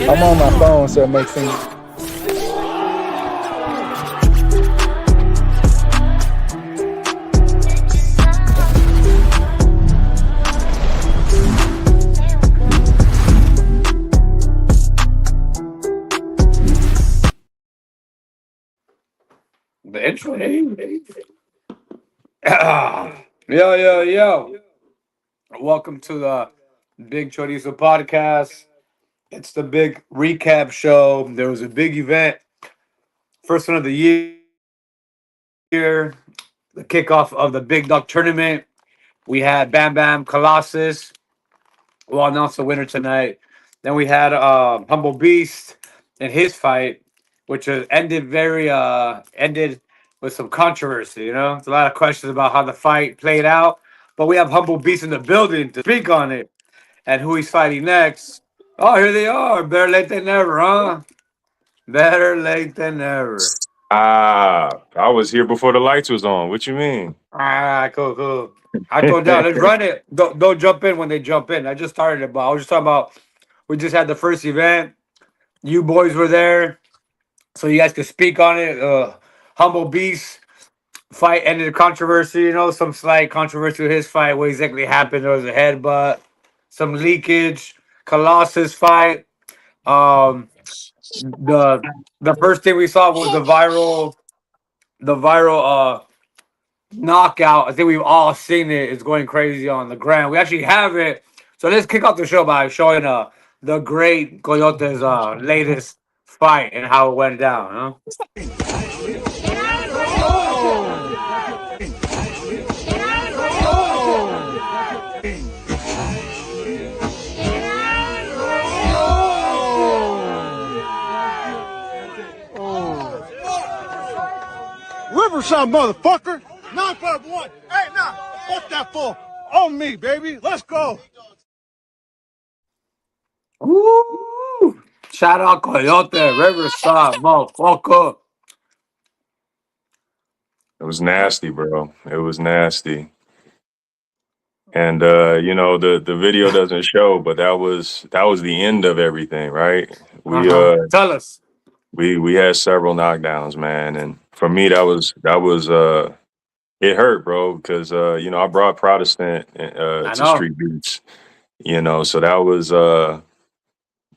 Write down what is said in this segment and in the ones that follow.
I'm on my phone, so it makes things. The intro. Yo. Welcome to the Big Chorizo podcast. It's the big recap show. There was a big event, first one of the year, the kickoff of the Big Dog Tournament. We had Bam Bam Colossus. We'll announce the winner tonight. Then we had Humble Beast and his fight, which ended with some controversy. There's a lot of questions about how the fight played out, but we have Humble Beast in the building to speak on it and who he's fighting next. Oh, here they are. Better late than never, huh? Better late than never. I was here before the lights was on. What you mean? Cool. I told y'all, let's run it. Don't jump in when they jump in. I just started it, but I was just talking about we just had the first event. You boys were there, so you guys could speak on it. Humble Beast fight ended a controversy, some slight controversy with his fight. What exactly happened? There was a headbutt, some leakage. Colossus fight. Um, the the first thing we saw was the viral knockout. I think we've all seen it. It's going crazy on the ground. We actually have it. So let's kick off the show by showing the great Coyote's latest fight and how it went down. Riverside, motherfucker! 951. Hey, nah, fuck that fool. On me, baby. Let's go. Woo! Shout out Coyote, Riverside, motherfucker. It was nasty, bro. It was nasty. And the video doesn't show, but that was the end of everything, right? We Tell us. we had several knockdowns, man. And for me that was it hurt, bro, because I brought Protestant I to know. Street Beats, so that was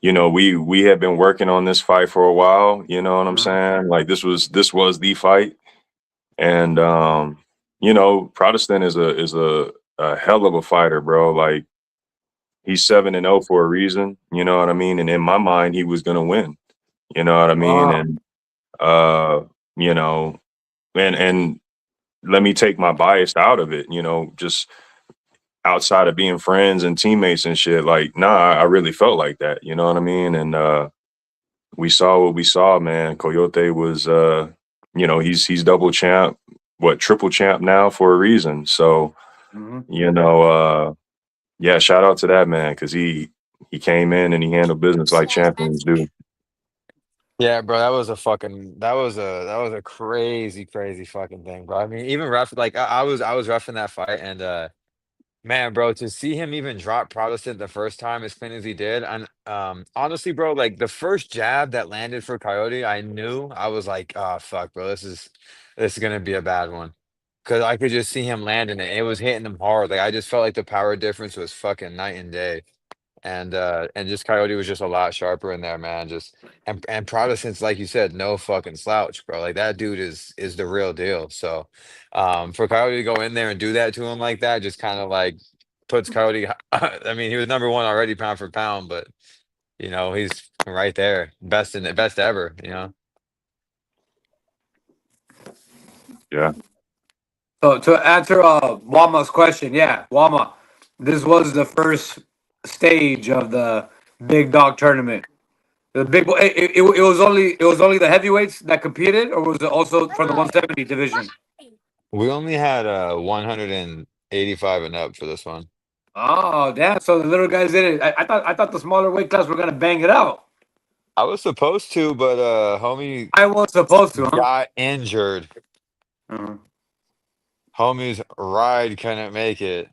we had been working on this fight for a while, you know what I'm Mhm. saying? Like this was the fight. And Protestant is a hell of a fighter, bro. Like he's 7-0 for a reason, you know what I mean? And in my mind, he was gonna win. You know what I mean? Wow. And uh, you know, and let me take my bias out of it, just outside of being friends and teammates and shit. Like, nah, I really felt like that, you know what I mean? And we saw what we saw, man. Coyote was he's double champ, what, triple champ now for a reason. So, Mhm. you know, yeah, shout out to that man because he came in and he handled business like champions do. Yeah, bro, that was a crazy fucking thing, bro. I mean, even I was roughing that fight, and man, bro, to see him even drop Protestant the first time as clean as he did, and honestly, bro, like the first jab that landed for Coyote, I knew I was like, oh fuck, bro, this is gonna be a bad one, because I could just see him landing it. It was hitting him hard. Like I just felt like the power difference was fucking night and day. And just Coyote was just a lot sharper in there, man. And Protestants, like you said, no fucking slouch, bro. Like that dude is the real deal. So for Coyote to go in there and do that to him like that, just kind of like puts Coyote. I mean, he was number one already pound for pound, but he's right there, best ever. Yeah. So to answer Wama's question, yeah, Wama, this was the first stage of the Big Dog Tournament. The big it was only the heavyweights that competed, or was it also for the 170 division? We only had 185 and up for this one. Oh, damn! So the little guys did it. I thought the smaller weight class were gonna bang it out. I was supposed to, but homie I was supposed to, huh? got injured. Uh-huh. Homie's ride couldn't make it.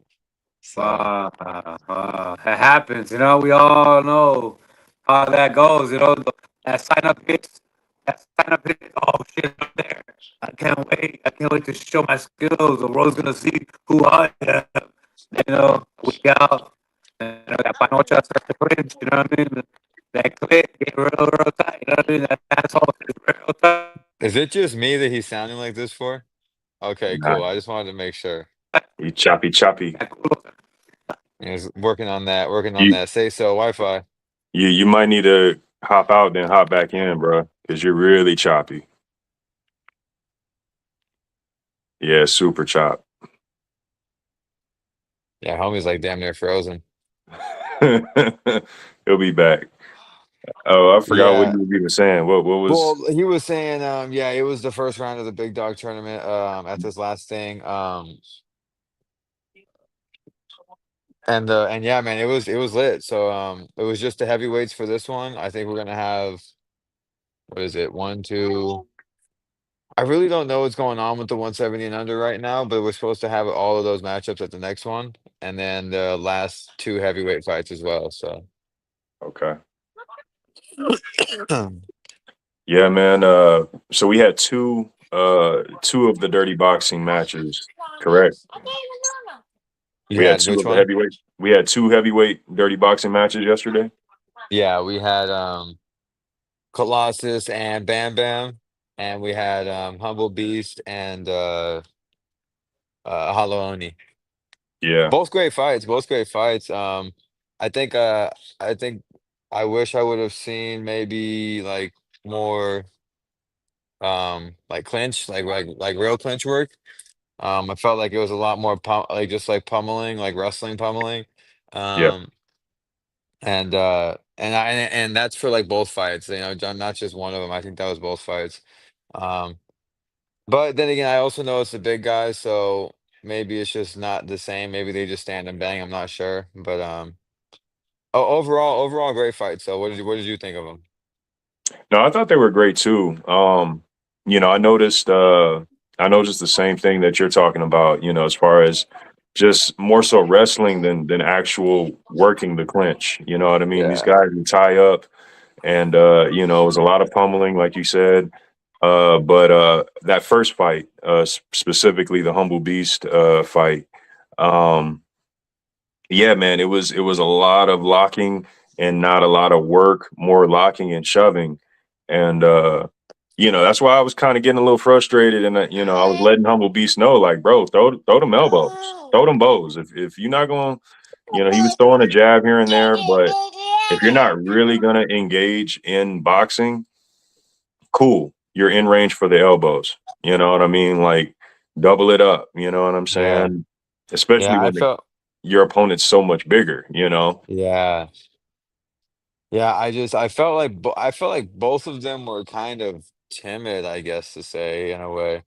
So It happens. We all know how that goes. That sign up hits. That sign up hits. Oh shit, I'm there. I can't wait. I can't wait to show my skills. The world's gonna see who I am. We out. That panocha starts to cringe. You know what I mean? That clip get real tight. You know what I mean? That asshole is real tight. Is it just me that he's sounding like this for? Okay, Nah, cool. I just wanted to make sure. he choppy choppy. He's working on that. Working on You that. Say so. Wi-Fi. you might need to hop out then hop back in, bro, because you're really choppy. Yeah, super chop. Yeah, homie's like damn near frozen. He'll be back. Oh, I forgot what Yeah. you were even saying. What was? Well, he was saying, yeah, it was the first round of the big dog tournament, at this last thing. And yeah, man, it was lit. So it was just the heavyweights for this one. I think we're gonna have what is it? One, two. I really don't know what's going on with the 170 and under right now, but we're supposed to have all of those matchups at the next one, and then the last two heavyweight fights as well. So Okay. Yeah, man. So we had two of the dirty boxing matches, correct? you We had had two which of the one? heavyweight. We had two heavyweight dirty boxing matches yesterday. Yeah, we had Colossus and Bam Bam, and we had Humble Beast and Hollow Oni. Yeah, Both great fights. Both great fights. I think I think I wish I would have seen maybe like more like clinch, like real clinch work. I felt like it was a lot more like just like pummeling, like wrestling pummeling. yeah. Um and that's for like both fights, not just one of them. I think that was both fights. Um but then again, I also know it's the big guys, so maybe it's just not the same. Maybe they just stand and bang. I'm not sure, but overall, great fight. So what did you think of them? No, I thought they were great too. I noticed the same thing that you're talking about, as far as just more so wrestling than actual working the clinch. You know what I mean? These Yeah, guys would tie up and it was a lot of pummeling, like you said. But that first fight, specifically the Humble Beast fight, um, yeah, man, it was a lot of locking and not a lot of work, more locking and shoving. And that's why I was kind of getting a little frustrated and I was letting Humble Beast know, like, bro, throw them elbows, throw them bows. If you're not going, he was throwing a jab here and there, but if you're not really gonna engage in boxing, cool. You're in range for the elbows. You know what I mean? Like double it up, you know what I'm yeah, saying? Especially yeah. I when felt your opponent's so much bigger. yeah, yeah. I felt like both of them were kind of timid, I guess to say in a way.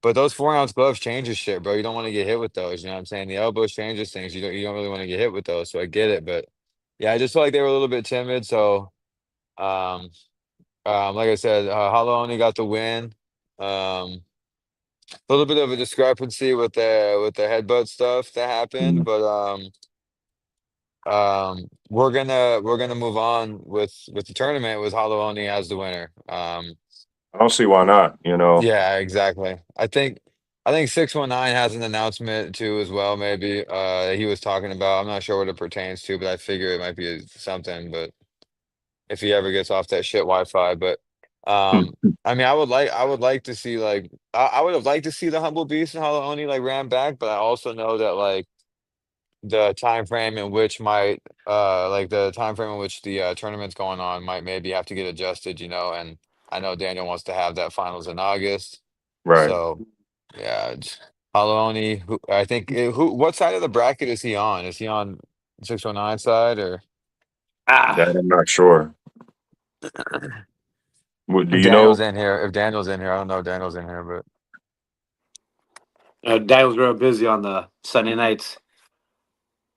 But those 4 ounce gloves changes shit, bro. You don't want to get hit with those. You know what I'm saying? The elbows changes things. You don't really want to get hit with those. So I get it, but yeah, I just felt like they were a little bit timid. So um like I said, Hollow only got the win. A little bit of a discrepancy with the headbutt stuff that happened, Mm. but we're gonna move on with the tournament with Hollow only as the winner. I don't see why not. Yeah, exactly. I think 619 has an announcement too as well, maybe he was talking about. I'm not sure what it pertains to, but I figure it might be something, but if he ever gets off that shit Wi-Fi. But I mean, I would like to see like I would have liked to see the Humble Beast and Hollow Oni like ran back, but I also know that like the time frame in which the tournament's going on might maybe have to get adjusted, and I know Daniel wants to have that finals in August. Right. So yeah, Hollow Oni, who I think who what side of the bracket is he on? Is he on 619 side or That Ah, I'm not sure. Do if you Daniel's know in here? If Daniel's in here, I don't know if Daniel's in here, but Daniel's real busy on the Sunday nights.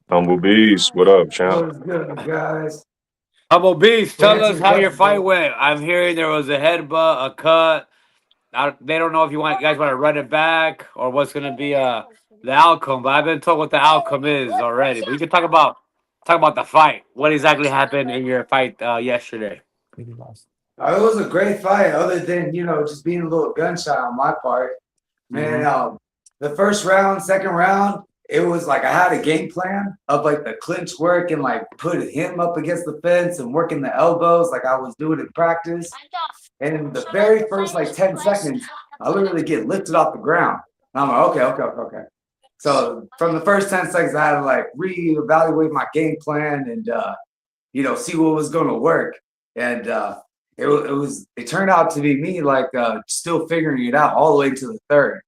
Humble Beast? What up, champ? What's good, guys? Humble Beast, Well, tell answer us the how your question, fight bro. went. I'm hearing there was a headbutt, a cut. They don't know if you guys want to run it back or what's going to be the outcome. But I've been told what the outcome is already. But you can talk about talk about the fight. What exactly happened in your fight yesterday? It was a great fight, other than just being a little gunshot on my part. Man, the first round, second round, it was like I had a game plan of like the clinch work and like put him up against the fence and working the elbows like I was doing in practice. And in the very first like 10 seconds, I literally get lifted off the ground. And I'm like, okay. So from the first 10 seconds, I had to like reevaluate my game plan and see what was going to work. And it turned out to be me like still figuring it out all the way to the third.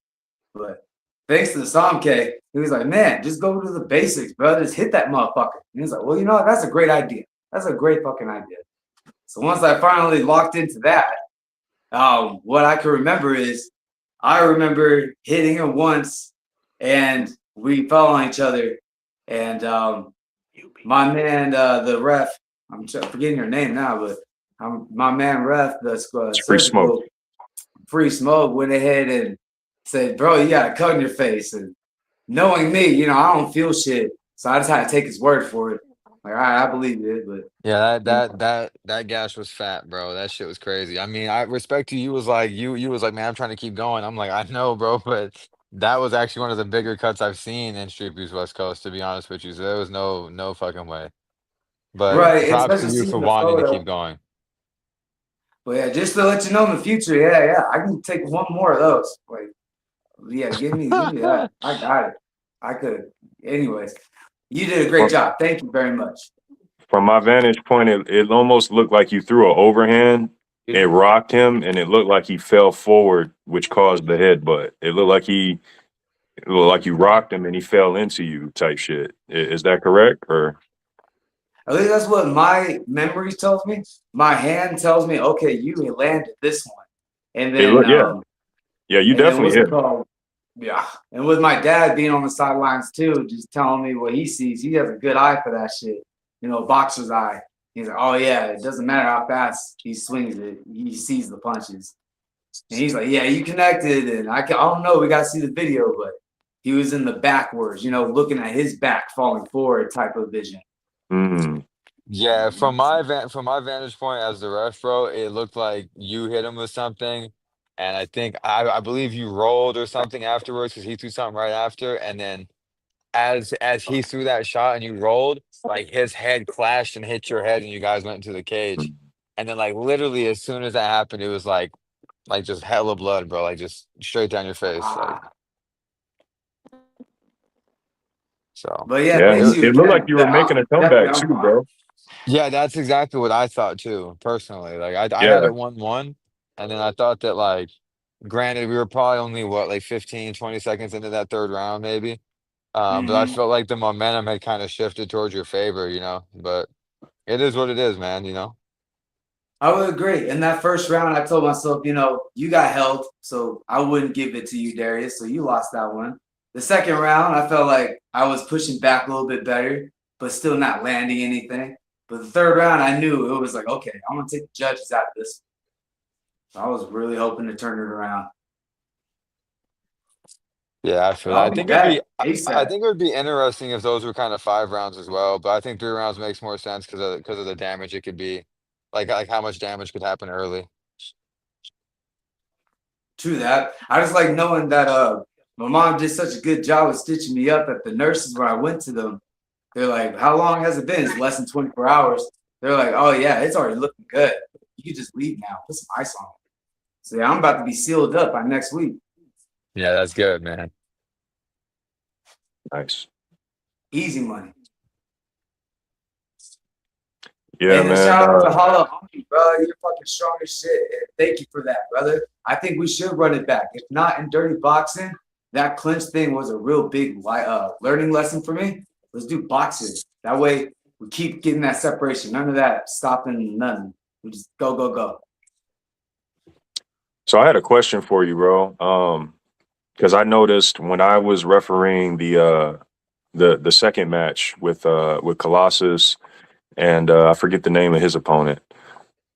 But thanks to the Samke, he was like, man, just go to the basics, bro. Just hit that motherfucker. And he's like, well, that's a great idea. That's a great fucking idea. So once I finally locked into that, what I can remember is I remember hitting him once and we fell on each other. And my man, the ref, I'm forgetting your name now, but my man ref, the Free Smoke. Free Smoke went ahead and said, bro, you got a cut in your face. And knowing me, I don't feel shit. So I just had to take his word for it. Like, all right, I believe it, but Yeah, that gash was fat, bro. That shit was crazy. I mean, I respect you. You was like man, I'm trying to keep going. I'm like, I know, bro, but that was actually one of the bigger cuts I've seen in Street Views West Coast, to be honest with you. So there was no fucking way. But right, props to especially you seeing for the wanting to photo. keep going. But yeah, just to let you know in the future, yeah, I can take one more of those. Like, yeah, give me that. I got it. I could. Anyways, you did a great job. Thank you very much. From my vantage point, it almost looked like you threw an overhand. It rocked him, and it looked like he fell forward, which caused the headbutt. It looked like you rocked him and he fell into you, type shit. Is that correct? Or At least that's what my memory tells me. My hand tells me, okay, you landed this one, and then yeah, you and then definitely what's hit. it called? Yeah, and with my dad being on the sidelines too, just telling me what he sees. He has a good eye for that shit. Boxer's eye. He's like, oh yeah, it doesn't matter how fast he swings it, he sees the punches. And he's like, yeah, you connected, and I don't know, we gotta see the video, but he was in the backwards, looking at his back falling forward type of vision. Mm. Yeah, from my vantage point as the ref, bro, it looked like you hit him with something, and I believe you rolled or something afterwards because he threw something right after, and then as he threw that shot and you rolled, like his head clashed and hit your head, and you guys went into the cage, and then like literally as soon as that happened, it was like just hella blood, bro, like just straight down your face, like so. But yeah, Yeah, thanks you it looked like again. you were making a comeback too, bro. Yeah, that's exactly what I thought too, personally. Like I had Yeah. it 1-1, and then I thought that like granted we were probably only what like 15, 20 seconds into that third round maybe. But I felt like the momentum had kind of shifted towards your favor, But it is what it is, man. I would agree. In that first round, I told myself, you got held, so I wouldn't give it to you, Darius. So you lost that one. The second round, I felt like I was pushing back a little bit better, but still not landing anything. But the third round, I knew it was like, okay, I'm gonna take the judges out of this. So I was really hoping to turn it around. Yeah, I feel that. I'll be back I ASAP. think it would be interesting if those were kind of 5 rounds as well. But I think 3 rounds makes more sense because of the damage it could be, like how much damage could happen early. True that. I just like knowing that my mom did such a good job of stitching me up that the nurses when I went to them, they're like, how long has it been? It's less than 24 hours. They're like, oh yeah, it's already looking good. You can just leave now. Put some ice on it. So yeah, I'm about to be sealed up by next week. Yeah, that's good, man. Nice. Easy money. Yeah, and man. shout out to Holla, bro. You're fucking strong as shit. And thank you for that, brother. I think we should run it back. If not in dirty boxing, that clinch thing was a real big learning lesson for me. Let's do boxing. That way we keep getting that separation. None of that stopping, nothing. We just go, go, go. So I had a question for you, bro. Because I noticed when I was refereeing the second match with Colossus and I forget the name of his opponent.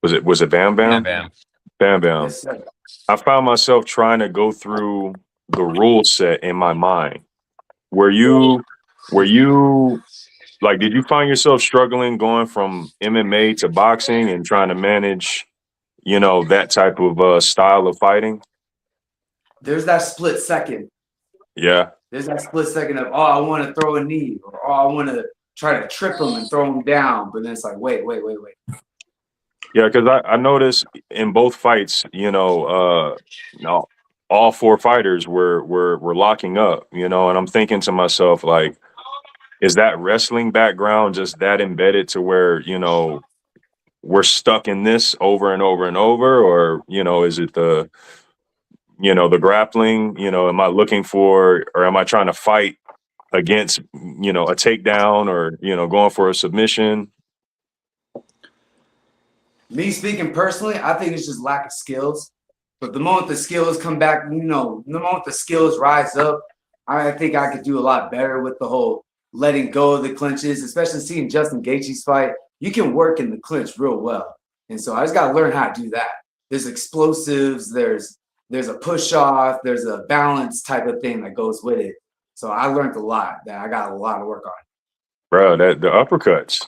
Was it Bam Bam? Bam. Bam Bam. Yes, sir. I found myself trying to go through the rule set in my mind. Were you like, did you find yourself struggling going from MMA to boxing and trying to manage, you know, that type of style of fighting? There's that split second. Yeah. There's that split second of, oh, I want to throw a knee, or oh, I want to try to trip him and throw him down. But then it's like, wait. Yeah, because I noticed in both fights, you know, all four fighters were locking up, you know, and I'm thinking to myself, like, is that wrestling background just that embedded to where, you know, we're stuck in this over and over and over, or, you know, is it the, you know, the grappling, you know, am I looking for, or am I trying to fight against, you know, a takedown or, you know, going for a submission? Me speaking personally, I think it's just lack of skills. But the moment the skills come back, you know, the moment the skills rise up, I think I could do a lot better with the whole letting go of the clinches, especially seeing Justin Gaethje's fight. You can work in the clinch real well. And so I just got to learn how to do that. There's explosives, there's a push off, there's a balance type of thing that goes with it. So I learned a lot that I got a lot to work on. Bro, that the uppercuts.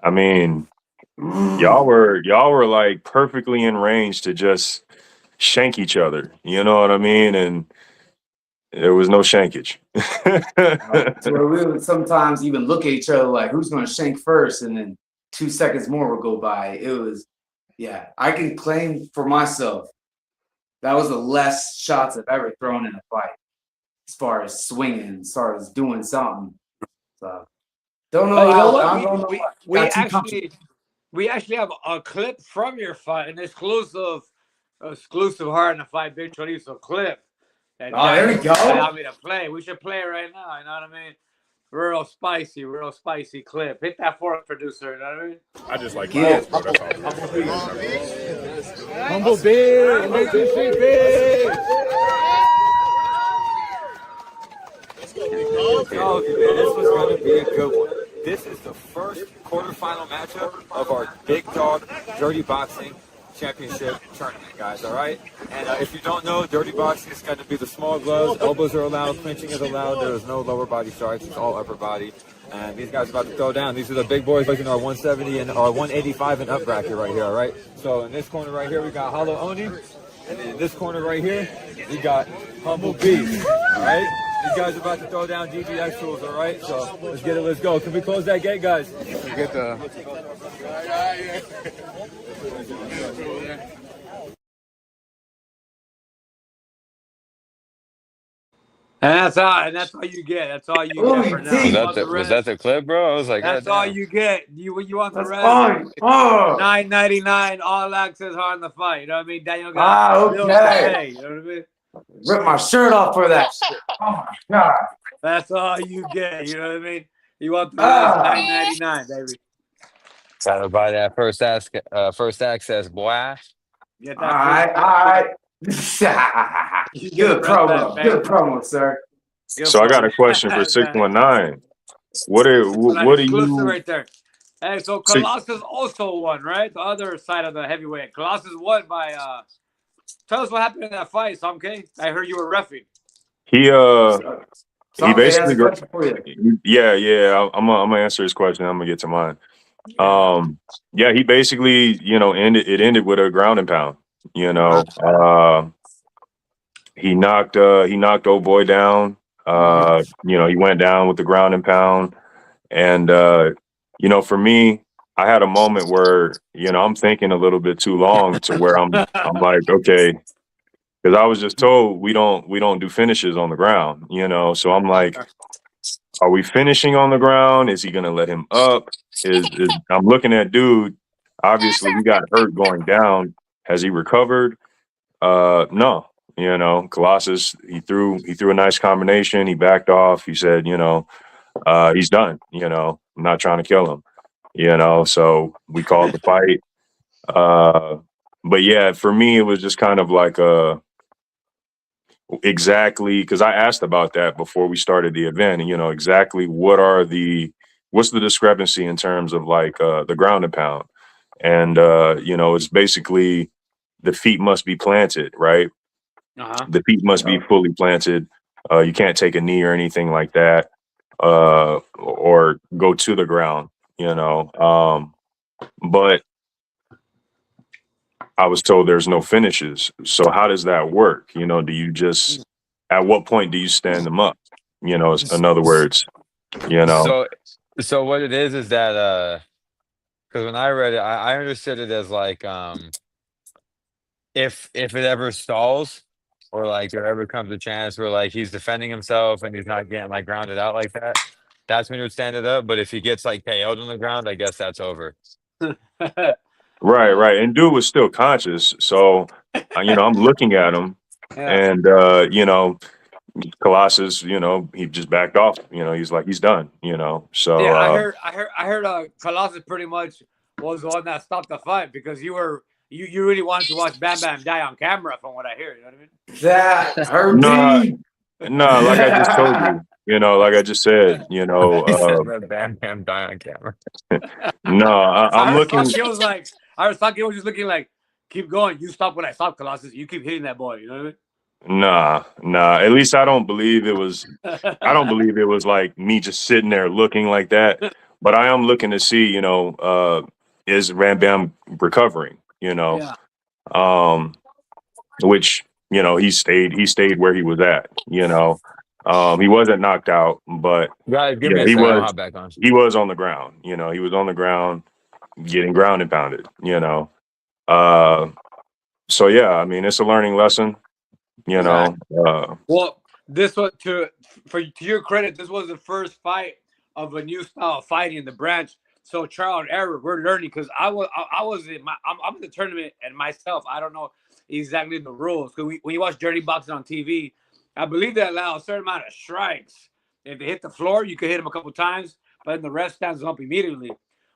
I mean, y'all were like perfectly in range to just shank each other. You know what I mean? And there was no shankage. So where we would sometimes even look at each other like, who's going to shank first? And then 2 seconds more would go by. It was, yeah, I can claim for myself that was the less shots I've ever thrown in a fight as far as swinging, as far as doing something. So don't know But you know how. I what? don't know what. We actually have a clip from your fight, an exclusive Hard in the Fight Big Chorizo clip. That Oh, there we go. Allow me to play. We should play it right now. You know what I mean? Real spicy clip. Hit that for us, producer. You know what I mean? I just like Yeah. violence, bro. That's all. Humble big, make this shit big. Oh, man, this was going to be a good one. This is the first quarterfinal matchup of our Big Dog Dirty Boxing Championship tournament, guys, all right? And if you don't know, Dirty Boxing is going to be the small gloves. Elbows are allowed. Clinching is allowed. There is no lower body strikes. It's all upper body. And these guys are about to throw down. These are the big boys in our 170 and our 185 and up bracket right here, all right? So in this corner right here, we got Hollow Oni. And in this corner right here, we got Humble Beast, all right? These guys are about to throw down GGX tools, all right? So let's get it, let's go. Can we close that gate, guys? Get the. And that's all you get. That's all you get for now. Was that the clip, bro? I was like, that's all you get. You want the That's rest? fine. Oh. $9.99 all access Hard in the Fight. You know what I mean? Daniel got bills to Okay. pay. You know what I mean? Rip my shirt off for that shit. Oh my god. That's all you get. You know what I mean? You want the rest? $9.99, baby. gotta buy that first access, boy. Get All that. right. Good promo, sir. So I got a question for 619. What do Exclusive you right there? Hey, so Colossus also won, right? The other side of the heavyweight. Colossus won by tell us what happened in that fight, Samke. I heard you were reffing. he basically yeah. I'm gonna answer his question. I'm gonna get to mine. Yeah, he basically, you know, ended with a ground and pound. You know, he knocked old boy down. You know, he went down with the ground and pound. And you know, for me, I had a moment where, you know, I'm thinking a little bit too long to where I'm like, okay, because I was just told we don't do finishes on the ground, you know. So I'm like, are we finishing on the ground? Is he gonna let him up? I'm looking at dude. Obviously, he got hurt going down. Has he recovered? No. You know, Colossus, he threw a nice combination. He backed off. He said, you know, he's done. You know, I'm not trying to kill him. You know, so we called the fight. But yeah, for me, it was just kind of like exactly, because I asked about that before we started the event, and you know, exactly what's the discrepancy in terms of like the ground and pound, and you know, it's basically the feet must be planted, right? The feet must be fully planted. You can't take a knee or anything like that. or go to the ground, you know. But I was told there's no finishes. So how does that work? You know, do you just at what point do you stand them up? You know, in other words, you know. So what it is that because when I read it, I understood it as like if it ever stalls or like there ever comes a chance where like he's defending himself and he's not getting like grounded out like that, that's when you would stand it up. But if he gets like KO'd on the ground, I guess that's over. Right, right. And dude was still conscious. So, you know, I'm looking at him Yeah. and, you know, Colossus, you know, he just backed off. You know, he's like, he's done, you know. So, Yeah, I heard Colossus pretty much was the one that stopped the fight because you really wanted to watch Bam Bam die on camera from what I hear, you know what I mean? That hurt no, me. no, like I just told you know, like I just said, you know, He said that Bam Bam die on camera. no, I'm I heard looking. Sanke was like, was just looking like, keep going, you stop when I stop, Colossus, you keep hitting that boy, you know what Nah, nah. At least I don't believe it was. I mean? I don't believe it was like me just sitting there looking like that. But I am looking to see, you know, is Ram Bam recovering? You know, Yeah. um, which you know he stayed where he was at. You know, he wasn't knocked out, but Guys, give me yeah, a second. I'll hop back on. he was on the ground. You know, he was on the ground getting ground and pounded. You know, uh, so yeah, I mean, it's a learning lesson. You know, Well, this was to your credit, this was the first fight of a new style of fighting in the branch. So trial and error, we're learning because I was in I'm in the tournament and myself I don't know exactly the rules because when you watch dirty boxing on TV, I believe they allow a certain amount of strikes. If they hit the floor, you can hit them a couple times, but then the rest stands up immediately.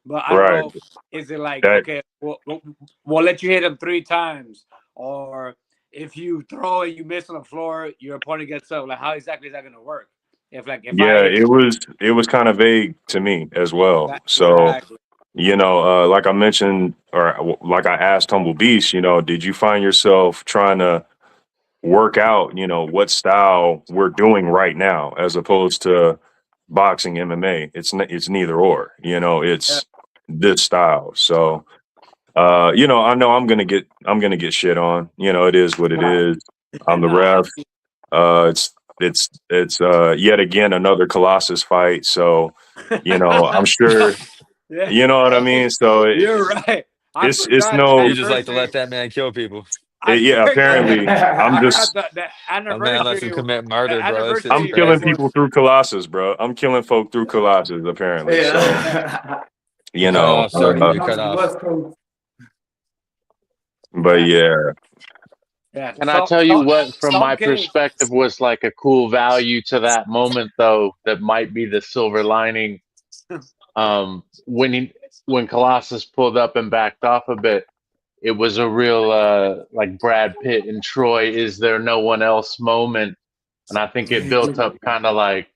But I don't right. know, is it like That okay, we'll let you hit them 3 times, or if you throw and you miss on the floor, your opponent gets up. Like, how exactly is that going to work? If I Yeah, hit it was kind of vague to me as well. that, So, exactly, you know, like I mentioned, or like I asked Humble Beast, you know, did you find yourself trying to work out, you know, what style we're doing right now, as opposed to boxing, MMA? It's neither or, you know, yeah. it's this style. So, you know I'm gonna get shit on. You know, it is what it is. I'm the Nah, ref. It's yet again another Colossus fight. So, you know, I'm sure yeah, you know what I mean. So you're right. I it's forgot the no You just like to anniversary. let that man kill people. yeah. Apparently, I'm I forgot just the That man lets him anniversary. commit The murder, bro. That shit's I'm anniversary killing event crazy. people was. through Colossus, bro. I'm killing folk through Colossus. Apparently, so Yeah. You you cut know. off, sir. He You comes cut from the off. West Coast. But Yeah, yeah, yeah. And I tell you what, from Some my case. perspective, was like a cool value to that moment, though, that might be the silver lining. When when Colossus pulled up and backed off a bit, it was a real like Brad Pitt and Troy, is there no one else moment, and I think it built up kind of like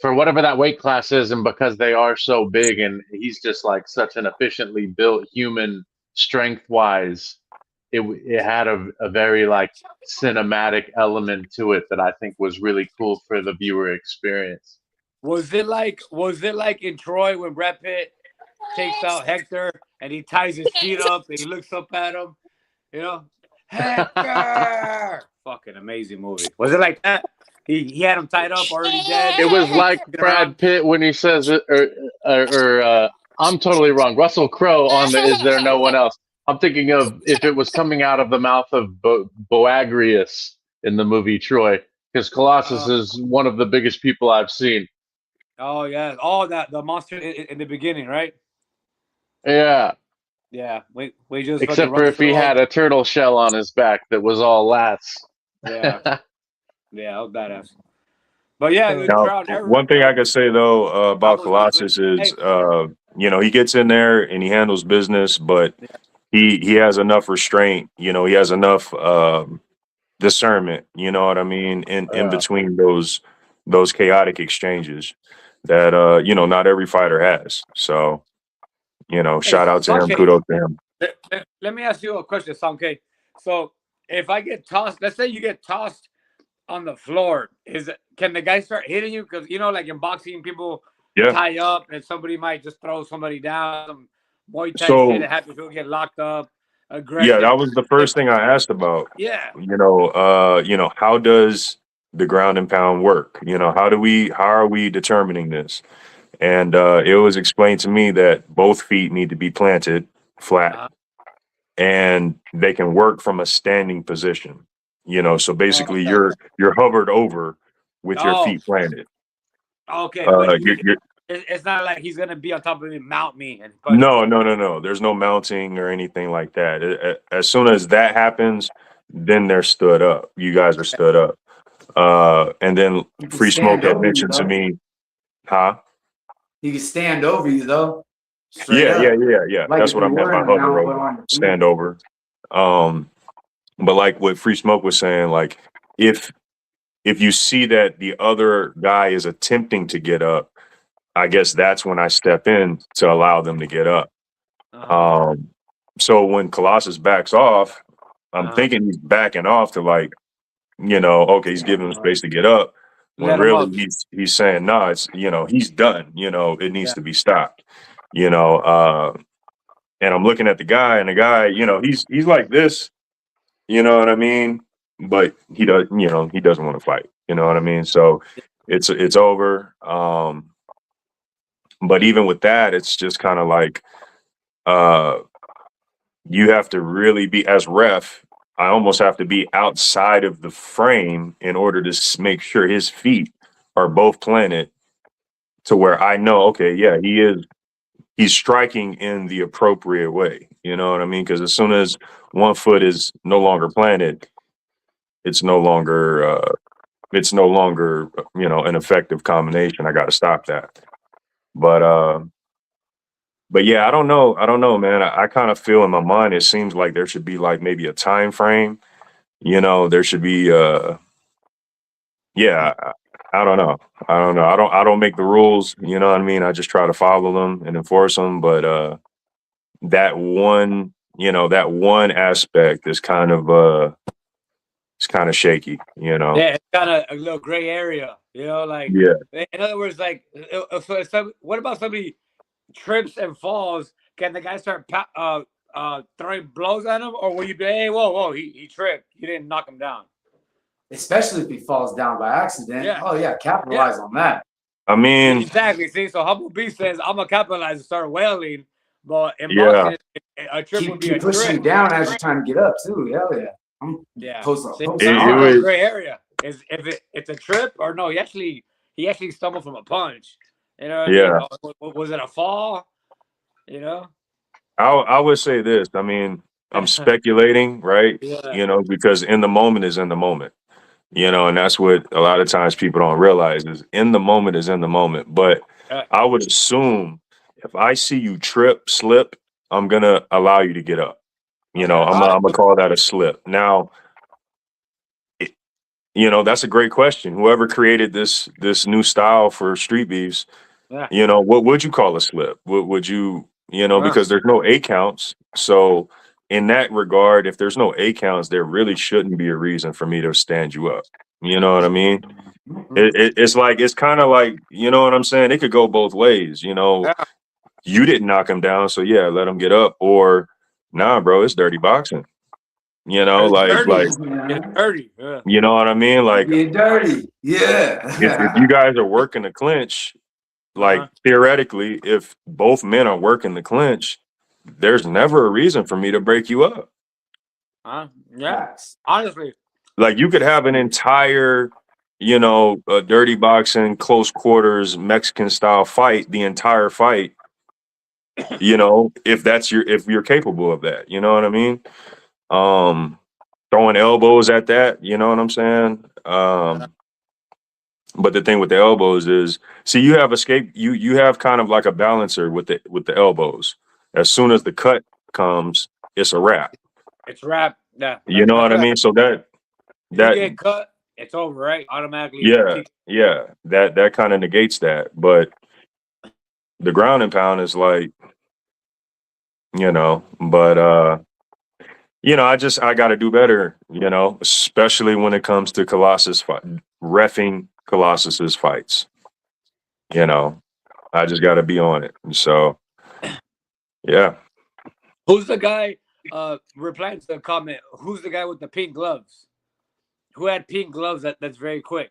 for whatever that weight class is, and because they are so big, and he's just like such an efficiently built human strength wise, it had a very like cinematic element to it that I think was really cool for the viewer experience. Was it like in Troy when Brad Pitt takes out Hector and he ties his feet up and he looks up at him, you know? Hector! Fucking amazing movie. Was it like that? He had him tied up, already dead, It was like walking Brad around. Pitt when he says it, or I'm totally wrong. Russell Crowe on the "Is there no one else?" I'm thinking of if it was coming out of the mouth of Boagrius in the movie Troy, because Colossus Uh, is one of the biggest people I've seen. oh yeah, all that the monster in the beginning, right? Yeah, Yeah, we just fucking except for runs if he through all. had a turtle shell on his back that was all lats. Yeah, yeah, that was badass. But yeah, the now trial and error. one thing I could say though I about was different. Colossus is, Hey, you know, he gets in there and he handles business, but yeah, he has enough restraint. You know, he has enough discernment. You know what I mean? In Yeah. between those chaotic exchanges that you know not every fighter has. So you know, hey, shout out to him. Sanke, Kudos to him. let me ask you a question, Sanke. So if I get tossed, let's say you get tossed on the floor, can the guy start hitting you? Because like in boxing, people Yeah. tie up, and somebody might just throw somebody down. Some Muay Thai shit So that happens. People get locked up. yeah, Aggressive. that was the first thing I asked about. Yeah. How does the ground and pound work? How are we determining this? And it was explained to me that both feet need to be planted flat, Uh, and they can work from a standing position. So basically okay. you're hovered over with your Oh, feet planted. okay. But You're it's not like he's gonna be on top of me, mount me, and punch me. no. There's no mounting or anything like that. As soon as that happens, then they're stood up. You guys are stood up. And then He can Free Smoke stand had over you mentioned to though. me, huh? He can stand over you though. Straight up. Yeah. Like That's if what I you meant were by in a hover mount but over, on your feet. stand over. But like what Free Smoke was saying, like if you see that the other guy is attempting to get up, I guess that's when I step in to allow them to get up. Um, so when Colossus backs off, I'm thinking he's backing off to okay, he's giving him space to get up. When Let him really up. he's saying, no, it's he's done. It needs Yeah. to be stopped. And I'm looking at the guy, and the guy, he's like this. You know what I mean? But he doesn't want to fight. You know what I mean? So it's over. But even with that, it's just kind of like uh, you have to really be, as ref, I almost have to be outside of the frame in order to make sure his feet are both planted to where I know, okay, yeah, he's striking in the appropriate way. You know what I mean? Because as soon as one foot is no longer planted, it's no longer an effective combination. I got to stop that. But yeah, I don't know, man. I kind of feel in my mind it seems like there should be like maybe a time frame. There should be yeah, I don't know. I don't make the rules, you know what I mean? I just try to follow them and enforce them, but that one aspect is kind of it's kind of shaky. Yeah, it's kind of a little gray area. Like Yeah. in other words, like what about somebody trips and falls? Can the guy start throwing blows at him, or will you be, hey, whoa, he tripped, you didn't knock him down? Especially if he falls down by accident. Yeah. Oh yeah, capitalize on that. I mean, Exactly. See, so Humble B says I'm gonna capitalize and start wailing, but in yeah. boxing, a trip would be Keep a pushing you trip. down as you're trying to get up too. Hell yeah. I'm Yeah. posting See, It that's a hard. little would gray area. Is if it's a trip or no? He actually stumbled from a punch. You know what I mean? yeah. Was it a fall? I would say this. I mean, I'm speculating, right? Yeah. Because in the moment is in the moment. And that's what a lot of times people don't realize is in the moment is in the moment. But I would assume if I see you slip, I'm gonna allow you to get up. Okay. I'm gonna call that a slip. Now, that's a great question. Whoever created this new style for street beefs, Yeah. what would you call a slip? Would you, because there's no A counts. So in that regard, if there's no A counts, there really shouldn't be a reason for me to stand you up. You know what I mean? It's kind of like, you know what I'm saying? It could go both ways. Yeah. You didn't knock him down, so yeah, let him get up. Or nah, bro, it's dirty boxing. It's dirty. Yeah. You know what I mean? Like Get dirty. Yeah. if you guys are working the clinch, like theoretically, if both men are working the clinch, there's never a reason for me to break you up. Yeah. Honestly. Like you could have an entire, dirty boxing, close quarters, Mexican style fight, the entire fight, if you're capable of that, you know what I mean? Throwing elbows at that, you know what I'm saying? But the thing with the elbows is, see, you have you have kind of like a balancer with the elbows. As soon as the cut comes, it's a wrap. It's wrap. Yeah. You know what I mean? So you get cut, it's over, right? Automatically. Yeah. That kind of negates that. But the ground and pound is like, but I got to do better, especially when it comes to Colossus reffing Colossus's fights. I just got to be on it. So, yeah. Who's the guy? Replying to the comment. Who's the guy with the pink gloves? Who had pink gloves? That's very quick.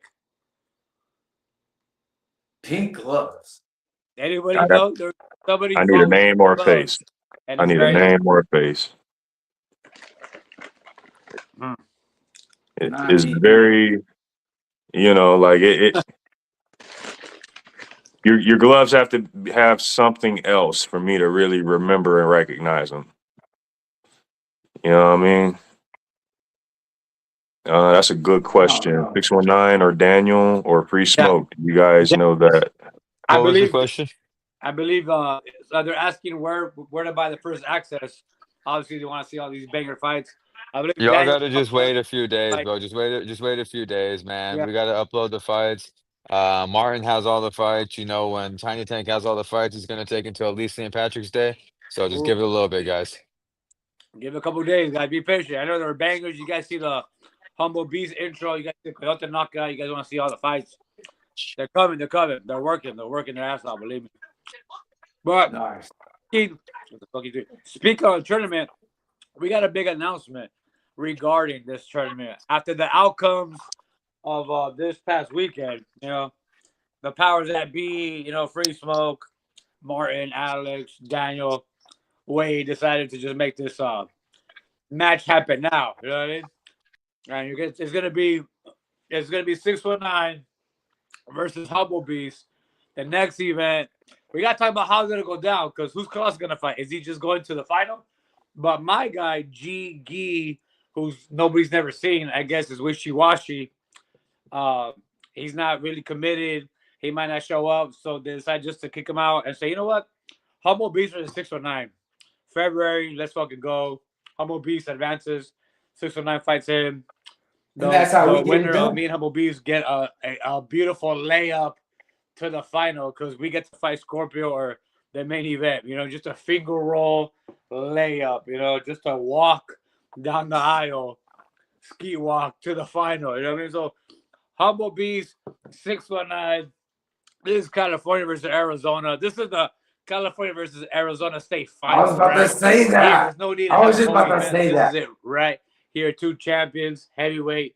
Pink gloves. Anybody know? There's somebody. I need a name or a face. I need a name or a face. It is very, like it. Your gloves have to have something else for me to really remember and recognize them. You know what I mean? That's a good question. 619 or Daniel or Free Smoke. You guys know that. What was the question? I believe so they're asking where to buy the first access. Obviously, they want to see all these banger fights. I believe Y'all gotta just wait a few days, bro. Just wait a few days, man. Yeah. We gotta upload the fights. Martin has all the fights. When Tiny Tank has all the fights, it's gonna take until at least St. Patrick's Day. So just give it a little bit, guys. Give it a couple days, guys. Be patient. I know there are bangers. You guys see the Humble Beast intro. You guys see the Coyote knockout. You guys want to see all the fights. They're coming. They're working. They're working their ass off, believe me. But nice. Speaking of the tournament, we got a big announcement regarding this tournament. After the outcomes of this past weekend, the powers that be, Free Smoke, Martin, Alex, Daniel, Wade decided to just make this match happen now. You know what I mean? And it's gonna be 619 versus Humble Beast. The next event, we gotta talk about how it's gonna go down, because who's Colossus gonna fight? Is he just going to the final? But my guy G Gee, who's nobody's never seen, I guess is wishy-washy. He's not really committed. He might not show up, so they decide just to kick him out and say, you know what? Humble Beast versus 619. February, let's fucking go. Humble Beast advances. 619 fights him. And that's how the we winner get it of me and Humble Beast get a beautiful layup to the final, because we get to fight Scorpio or the main event. Just a finger roll layup. Just a walk down the aisle, ski walk to the final. You know what I mean? So Humble Beast, 619. This is California versus Arizona. This is the California versus Arizona State final. I was about to say that. There's no need. I was just about to say that. This is it right here. 2 champions, heavyweight,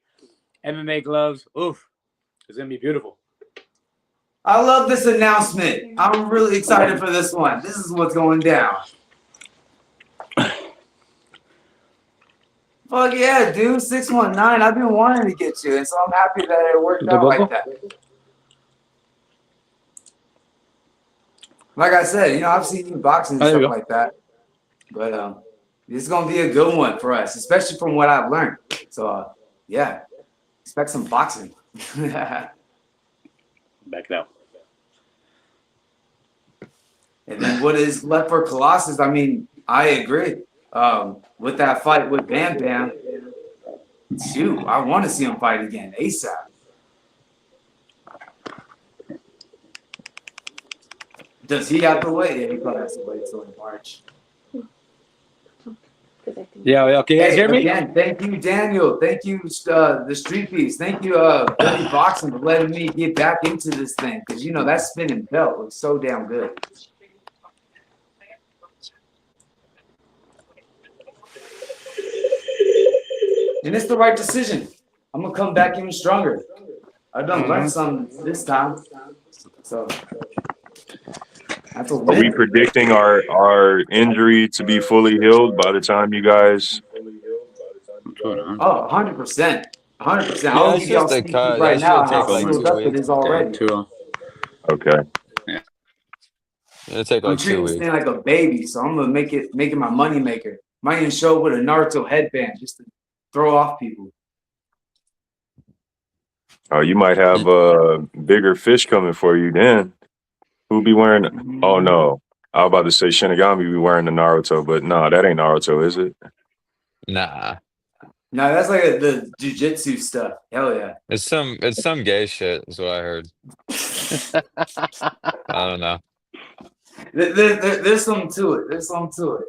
MMA gloves. Oof, it's gonna be beautiful. I love this announcement. I'm really excited for this one. This is what's going down. Fuck yeah, dude. 619. I've been wanting to get you, and so I'm happy that it worked out like that. Like I said, I've seen you boxing and stuff like that. But this is going to be a good one for us, especially from what I've learned. So, yeah, expect some boxing. Back now. And then what is left for Colossus? I mean, I agree. With that fight with Bam Bam, shoot, I want to see him fight again ASAP. Does he have to wait? Yeah, he probably has to wait until in March. Yeah, okay. You guys hear me? Again, thank you, Daniel. Thank you, the Street Piece. Thank you, Dirty Boxing, for letting me get back into this thing. Because, that spinning belt looks so damn good. And it's the right decision. I'm going to come back even stronger. I've done learned something this time. So... Are we predicting our injury to be fully healed by the time you guys? Oh, 100%. 100%. Yeah, I'll it's give y'all just a sneak cut. peek right That now should how take like sealed 2 up it weeks. is already. Okay. It'll take I'm like 2 treating this weeks. thing like a baby, so I'm gonna make it my money maker. Might even show up with a Naruto headband just to throw off people. Oh, you might have bigger fish coming for you then. Who'll be wearing? Oh no, I was about to say Shinigami be wearing the Naruto, but no, that ain't Naruto, is it? Nah, No, that's like the jujitsu stuff. Hell yeah. it's some gay shit. Is what I heard. I don't know. There's something to it. There's something to it.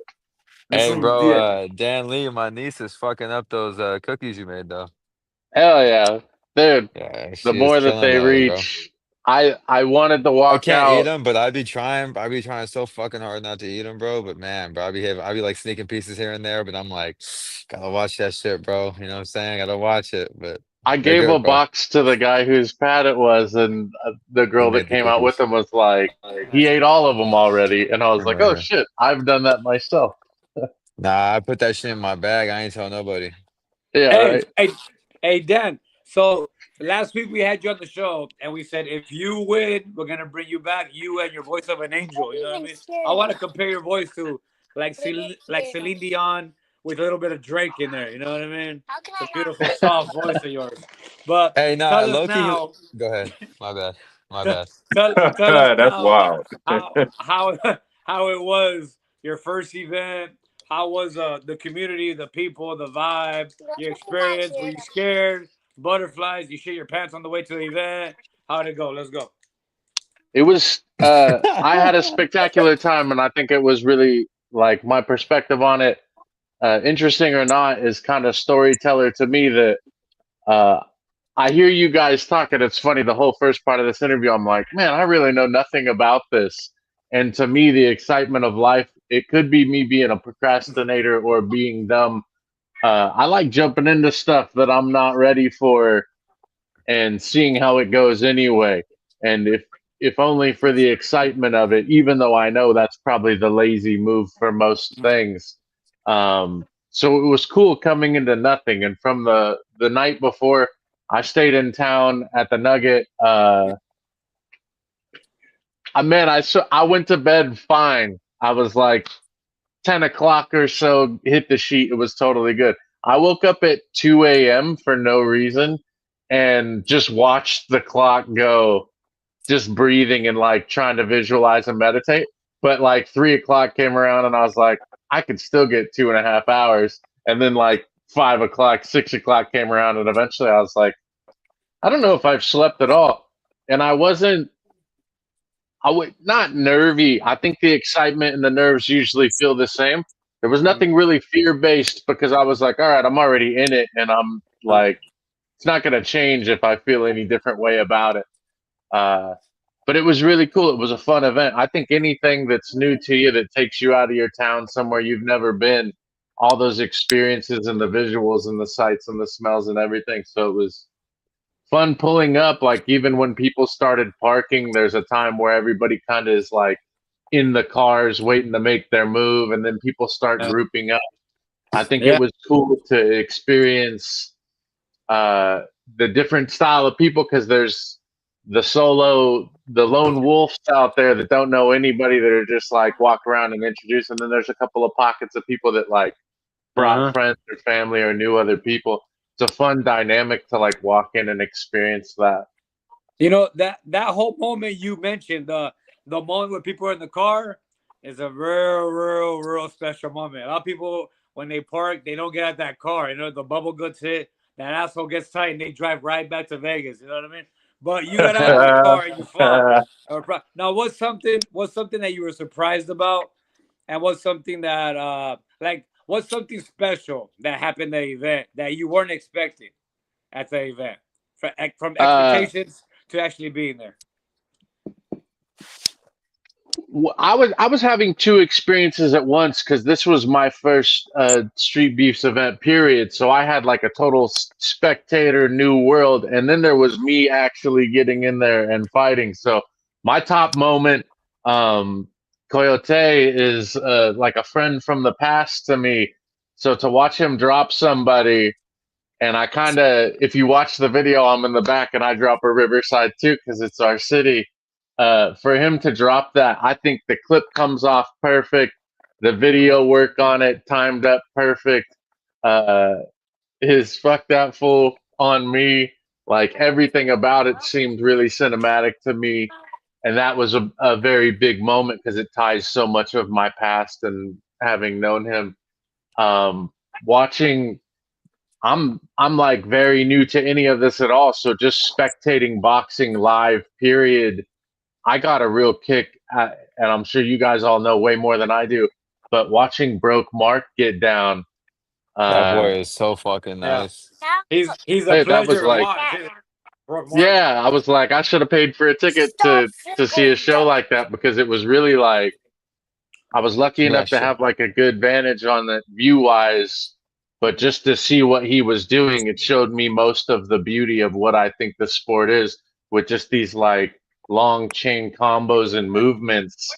Hey, bro, Dan Lee, my niece is fucking up those cookies you made though. Hell yeah, dude. Yeah, The she is more that killing they those, bro. reach, I wanted to I walk can't eat out. them, but I'd be trying so fucking hard not to eat them, bro. But man, bro, I'd be like sneaking pieces here and there, but I'm like, gotta watch that shit, bro. You know what I'm saying? Gotta watch it, but I they're gave a good, bro. box to the guy whose pad it was, and the He girl that made the came out with cookies. him was like, he ate all of them already, and I was like, oh shit, I've done that myself. Nah, I put that shit in my bag. I ain't tell nobody. Yeah, Hey, right. hey, Dan. So last week we had you on the show, and we said if you win, we're gonna bring you back. You and your voice of an angel. You know what I mean? I want to compare your voice to like Celine Dion with a little bit of Drake in there. You know what I mean? The beautiful soft voice of yours. But Hey, nah, tell us Loki. now. Go ahead. My bad. My bad. Tell us That's now wild. how how it was your first event. How was the community, the people, the vibe, your experience? Were you scared? Butterflies? You shit your pants on the way to the event? How'd it go? Let's go. It was. I had a spectacular time, and I think it was really like my perspective on it. Interesting or not, is kind of storyteller to me that uh, I hear you guys talk, and it's funny. The whole first part of this interview, I'm like, man, I really know nothing about this. And to me, the excitement of life, it could be me being a procrastinator or being dumb. I like jumping into stuff that I'm not ready for and seeing how it goes anyway. And if only for the excitement of it, even though I know that's probably the lazy move for most things. So it was cool coming into nothing. And from the night before, I stayed in town at the Nugget. I went to bed fine. I was like 10 o'clock or so, hit the sheet. It was totally good. I woke up at 2 a.m. for no reason and just watched the clock go, just breathing and like trying to visualize and meditate. But like 3 o'clock came around and I was like, I could still get 2.5 hours. And then like 5 o'clock, 6 o'clock came around and eventually I was like, I don't know if I've slept at all. And I would not nervy. I think the excitement and the nerves usually feel the same. There was nothing really fear based because I was like, all right, I'm already in it, and I'm like, it's not going to change if I feel any different way about it. Uh, but it was really cool. It was a fun event. I think anything that's new to you that takes you out of your town somewhere you've never been, all those experiences and the visuals and the sights and the smells and everything. So it was fun pulling up. Like even when people started parking, there's a time where everybody kind of is like in the cars waiting to make their move, and then people start Yeah. grouping up. I think it Yeah. was cool to experience uh, the different style of people because there's the lone wolves out there that don't know anybody that are just like walk around and introduce, and then there's a couple of pockets of people that like brought Uh-huh. friends or family or knew other people. It's a fun dynamic to like walk in and experience that. You know that whole moment you mentioned, the moment where people are in the car, is a real special moment. A lot of people when they park, they don't get out that car. You know, the bubble guts hit, that asshole gets tight, and they drive right back to Vegas. You know what I mean? But you got out of the car and you fought. Now, what's something that you were surprised about, and what's something that what's something special that happened at the event that you weren't expecting at the event, from Uh, expectations to actually being there. I was having two experiences at once because this was my first Street Beefs event period. So I had like a total spectator new world, and then there was me actually getting in there and fighting. So my top moment, um, Coyote is like a friend from the past to me. So to watch him drop somebody, and I kind of, if you watch the video, I'm in the back and I drop a Riverside too because it's our city. For him to drop that, I think the clip comes off perfect. The video work on it timed up perfect. Uh, his fuck that fool on me, like everything about it seemed really cinematic to me. And that was a very big moment because it ties so much of my past and having known him. Watching I'm like very new to any of this at all, so just spectating boxing live, period. I got a real kick at, and I'm sure you guys all know way more than I do. but watching Broke Mark get down, That boy is so fucking Yeah. nice. He's a hey, that was pleasure to like, watch. Mark. yeah, I was like, I should have paid for a ticket to see a show like that because it was really like I was lucky Yeah, enough to shit. have like a good vantage on the view wise, but just to see what he was doing, it showed me most of the beauty of what I think the sport is with just these like long chain combos and movements.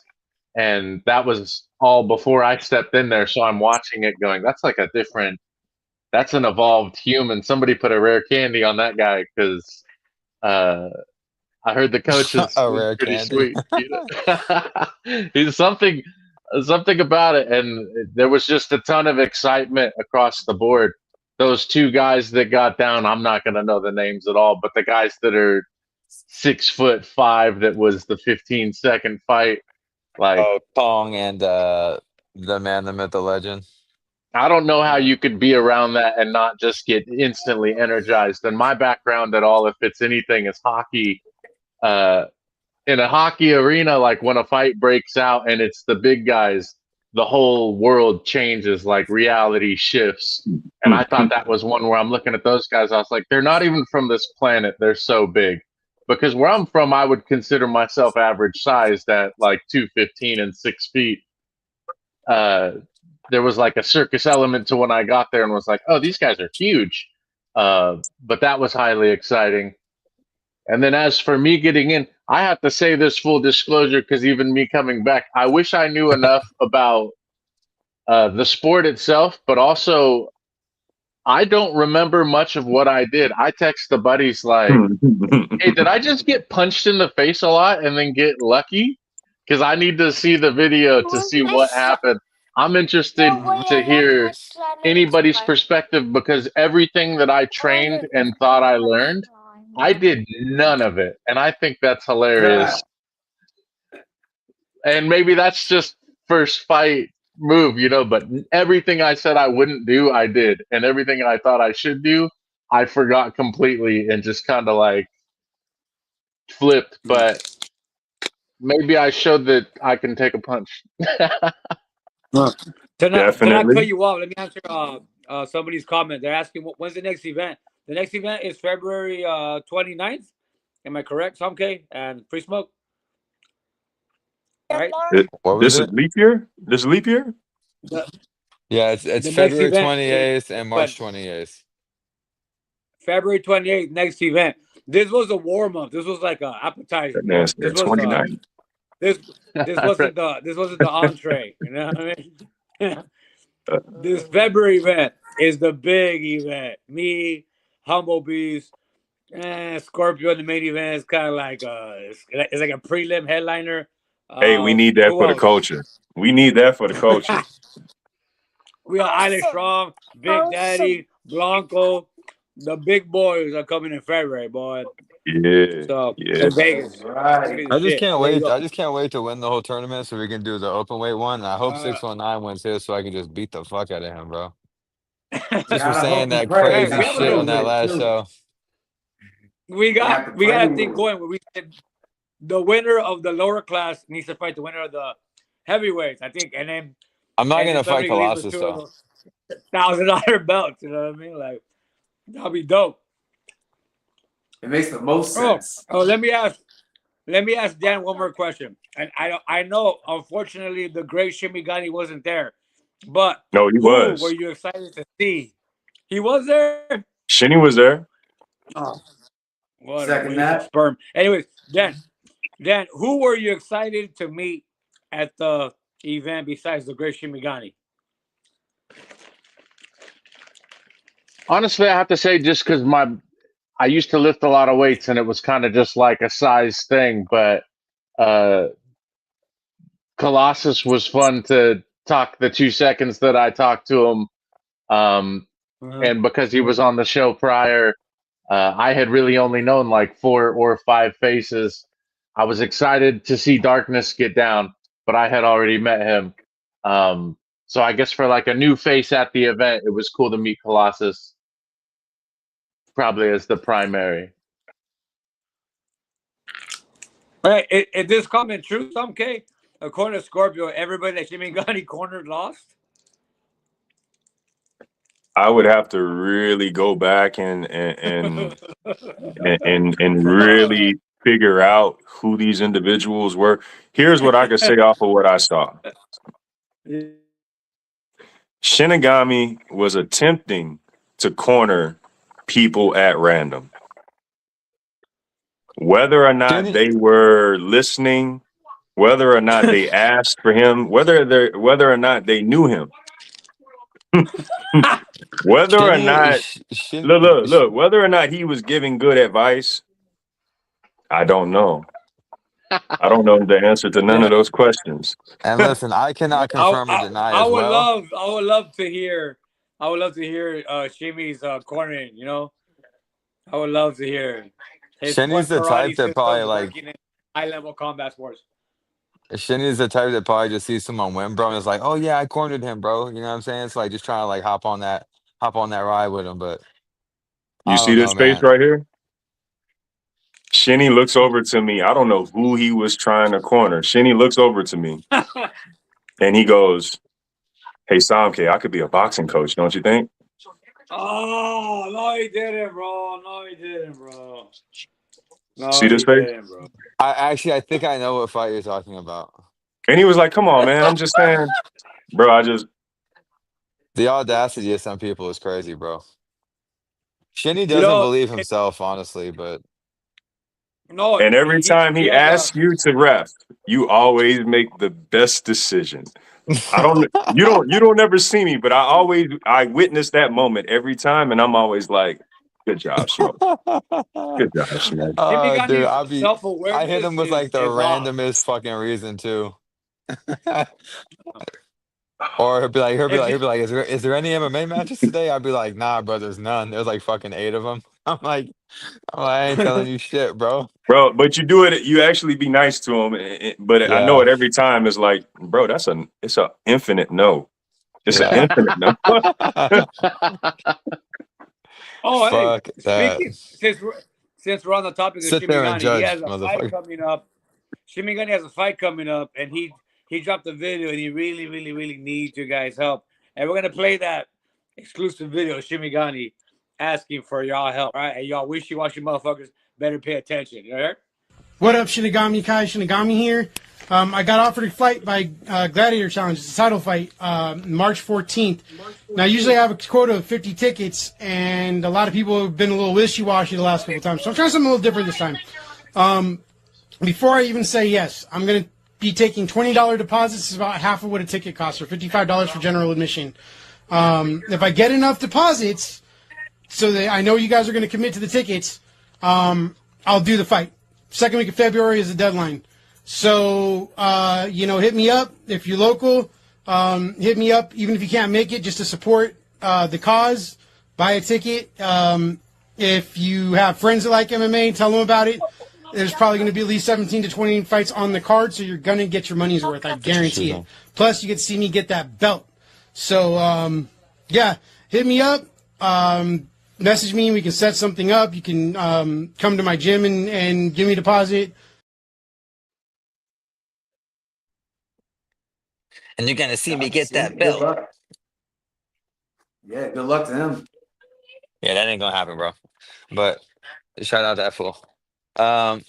And that was all before I stepped in there. So I'm watching it going, that's like a different, that's an evolved human. Somebody put a rare candy on that guy because uh, I heard the coach is A rare pretty candy. sweet. He's something about it, and there was just a ton of excitement across the board. Those two guys that got down, I'm not going to know the names at all, but the guys that are 6'5", that was the 15-second fight. Like, Oh, Kong and the man, the myth, the legend. I don't know how you could be around that and not just get instantly energized. And my background at all, if it's anything, is hockey. Uh, in a hockey arena, like when a fight breaks out and it's the big guys, the whole world changes, like reality shifts. And I thought that was one where I'm looking at those guys. I was like, they're not even from this planet. They're so big. Because where I'm from, I would consider myself average sized at like 215 and 6 feet. There was like a circus element to when I got there and was like, oh, these guys are huge. But that was highly exciting. And then as for me getting in, I have to say this full disclosure because even me coming back, I wish I knew enough about the sport itself, but also I don't remember much of what I did. I text the buddies like, hey, did I just get punched in the face a lot and then get lucky? Because I need to see the video to see what happened. I'm interested to hear anybody's perspective because everything that I trained and thought I learned, I did none of it. And I think that's hilarious. And maybe that's just first fight move, but everything I said I wouldn't do, I did. And everything I thought I should do, I forgot completely and just kind of like flipped. But maybe I showed that I can take a punch. To not Definitely. cut you off, let me answer somebody's comment. They're asking when's the next event. The next event is February 29th. Am I correct, Somke and Free Smoke? All right. What was This is it? leap year? This is leap year? Yeah, it's The next February event 28th and March but 28th. February 28th, next event. This was a warm up. This was like an appetizer. That man This said was 29. this wasn't the entree. You know what I mean? This February event is the big event. Me, Humble Beast, Scorpio in the main event is kind of like it's like a prelim headliner. Hey, we need that Who for the else? culture. We need that for the culture. We got Alex Strong, Big Daddy, Blanco. The big boys are coming in February, boy. Yeah. So Yeah. in Vegas. Right. I just Shit. can't There you wait. go. I just can't wait to win the whole tournament so we can do the open weight one. And I hope 619 wins his so I can just beat the fuck out of him, bro. Just for Gotta saying hope and that pray. Hey, crazy we have a shit little on that last too. show. we have to got a pray. thing going where we said the winner of the lower class needs to fight the winner of the heavyweights, I think, and then I'm not gonna fight somebody leaves with Colossus two of though. those $1,000 belts. You know what I mean? Like that'll be dope. It makes the most sense. Oh, let me ask Dan one more question. And I know, unfortunately, the great Shimigani wasn't there, but No, he who were was. you excited to see? He was there. Shinny was there. Oh, what Second a waste of that. sperm. Anyways, Dan, who were you excited to meet at the event besides the great Shimigani? Honestly, I have to say, just because I used to lift a lot of weights and it was kind of just like a size thing, but Colossus was fun to talk the 2 seconds that I talked to him. And because he was on the show prior, I had really only known like 4 or 5 faces. I was excited to see Darkness get down, but I had already met him. So I guess for like a new face at the event, it was cool to meet Colossus, probably as the primary. All right, is this comment true, Some K? according to Scorpio, everybody that Jimmy Gunny cornered lost. I would have to really go back and really figure out who these individuals were. Here's what I could say off of what I saw. Shinigami was attempting to corner people at random. Whether or not they were listening, whether or not they asked for him, whether or not they knew him, whether or not look, whether or not he was giving good advice, I don't know. I don't know the answer to none of those questions. And listen, I cannot confirm or deny as well. I would love to hear Shimmy's cornering. You know, I would love to hear his Shinny's the type that probably like working in high level combat sports. Shinny's the type that probably just sees someone win, bro, and it's like, oh yeah, I cornered him, bro. You know what I'm saying? It's like just trying to like hop on that ride with him. But You I see don't this know, face man. right here? Shinny looks over to me. I don't know who he was trying to corner. Shinny looks over to me and he goes, "Hey, Samke, I could be a boxing coach, don't you think?" Oh, no, he didn't, bro. No, he didn't, bro. No, See this he face? didn't, bro. I think I know what fight you're talking about. And he was like, "Come on, man. I'm just saying, bro, The audacity of some people is crazy, bro. Shinny doesn't believe himself, honestly, but no. And every time he asks you to ref, you always make the best decision. You don't ever see me, but I witness that moment every time, and I'm always like, good job, Smoke. Good job, Smoke. Dude, I hit him with like the randomest fucking reason too. Or he'll be like, is there any MMA matches today? I'd be like, nah, bro, there's none. There's like fucking 8 of them. I'm like, I ain't telling you shit, bro. Bro, but you do it. You actually be nice to him, but I know it every time. It's like, bro, it's an infinite no. It's an infinite no. Oh, fuck hey, that. Since we're on the topic of Sit there and Shimigani, judge, he has a fight motherfucker. coming up. Shimigani has a fight coming up, and he dropped a video, and he really, really, really needs your guys' help. And we're gonna play that exclusive video of Shimigani asking for y'all help, right? And y'all wishy-washy motherfuckers better pay attention. You heard? What up, Shinigami Kai? Shinigami here. I got offered a fight by Gladiator Challenge. It's a title fight, March 14th. Now, usually I have a quota of 50 tickets, and a lot of people have been a little wishy-washy the last couple of times. So I'm trying something a little different this time. Before I even say yes, I'm going to be taking $20 deposits. It's about half of what a ticket costs, or $55 for general admission. If I get enough deposits so that I know you guys are going to commit to the tickets, I'll do the fight. Second week of February is the deadline. So, hit me up if you're local. Hit me up, even if you can't make it, just to support the cause. Buy a ticket. If you have friends that like MMA, tell them about it. There's probably going to be at least 17 to 20 fights on the card, so you're going to get your money's worth. I guarantee it. Plus, you get to see me get that belt. So, hit me up. Message me. We can set something up. You can come to my gym and give me a deposit. And you're gonna see me get that Good belt. luck. Yeah, good luck to him. Yeah, that ain't gonna happen, bro. But shout out to that fool. Yeah,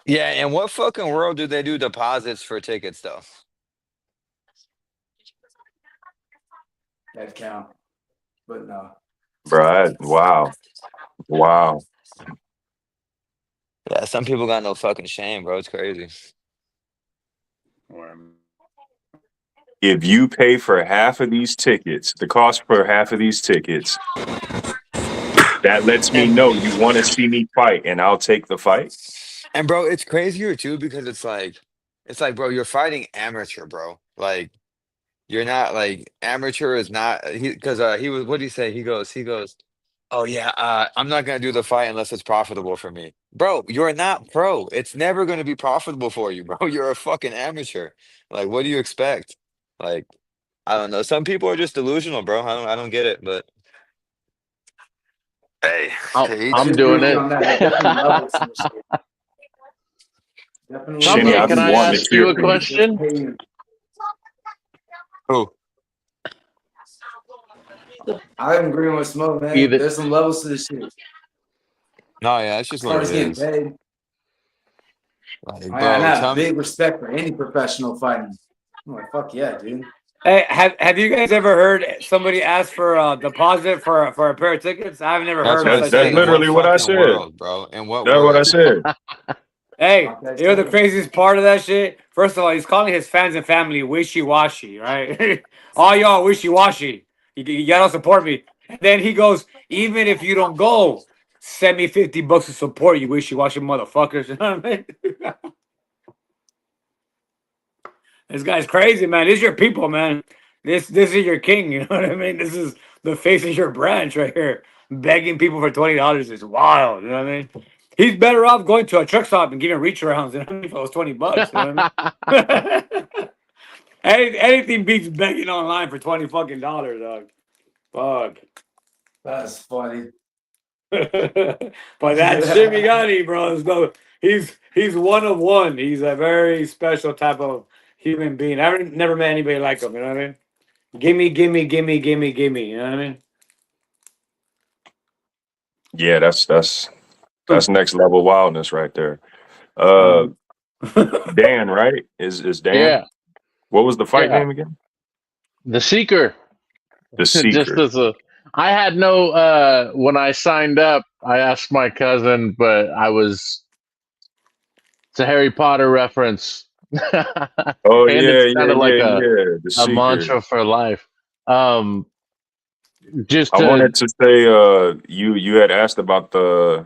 and what fucking world do they do deposits for tickets though? That count. But no. Bro, wow. Yeah, some people got no fucking shame, bro. It's crazy. If you pay for half of these tickets, the cost for half of these tickets, that lets me know you want to see me fight, and I'll take the fight. And bro, it's crazier too because it's like, bro, you're fighting amateur, bro. Like, you're not like amateur is not he was, what did he say? He goes, oh yeah, I'm not gonna do the fight unless it's profitable for me. Bro, you're not pro. It's never gonna be profitable for you, bro. You're a fucking amateur. Like, what do you expect? Like, I don't know. Some people are just delusional, bro. I don't get it, but hey, I'm doing it. On that. Definitely levels to this shit. Definitely. Shinny, Dante, I can be I wanting to ask you cheer a for you. question? Who? I'm agreeing with Smoke, man. Either There's some levels to this shit. As No, yeah, that's just what far it as getting is. paid, Like, I bro, have tell me. big respect for any professional fighting. I'm like, fuck yeah, dude. Hey, have you guys ever heard somebody ask for a deposit for a pair of tickets? I've never That's heard what of I'm such That's thing. saying. In what literally what I fucking said. world, bro? In what That's what I world? said. Hey, Okay, you know the so- craziest part of that shit? First of all, he's calling his fans and family wishy-washy, right? All y'all wishy-washy. You gotta support me. And then he goes, even if you don't go, send me $50 to support you, wishy-washy motherfuckers. You know what I mean? This guy's crazy, man. This is your people, man. This is your king. You know what I mean? This is the face of your branch right here. Begging people for $20 is wild. You know what I mean? He's better off going to a truck stop and giving reach arounds than for those $20. You know what I mean? Anything beats begging online for $20 dog. Fuck. That's funny. But that Jimmy Gotti, bro, is no. He's one of one. He's a very special type of human being. I've never met anybody like him. You know what I mean? Gimme, gimme, gimme, gimme, gimme. You know what I mean? Yeah, that's next level wildness right there. Uh, Dan, right? Is Dan? yeah, What was the fight yeah. name again? The Seeker. The Just Seeker. as a, I had no when I signed up. I asked my cousin, but it's a Harry Potter reference, Oh and yeah, it's kind yeah, of like yeah, yeah. The a Seeker. mantra for life. Um, just I to wanted to say, you had asked about the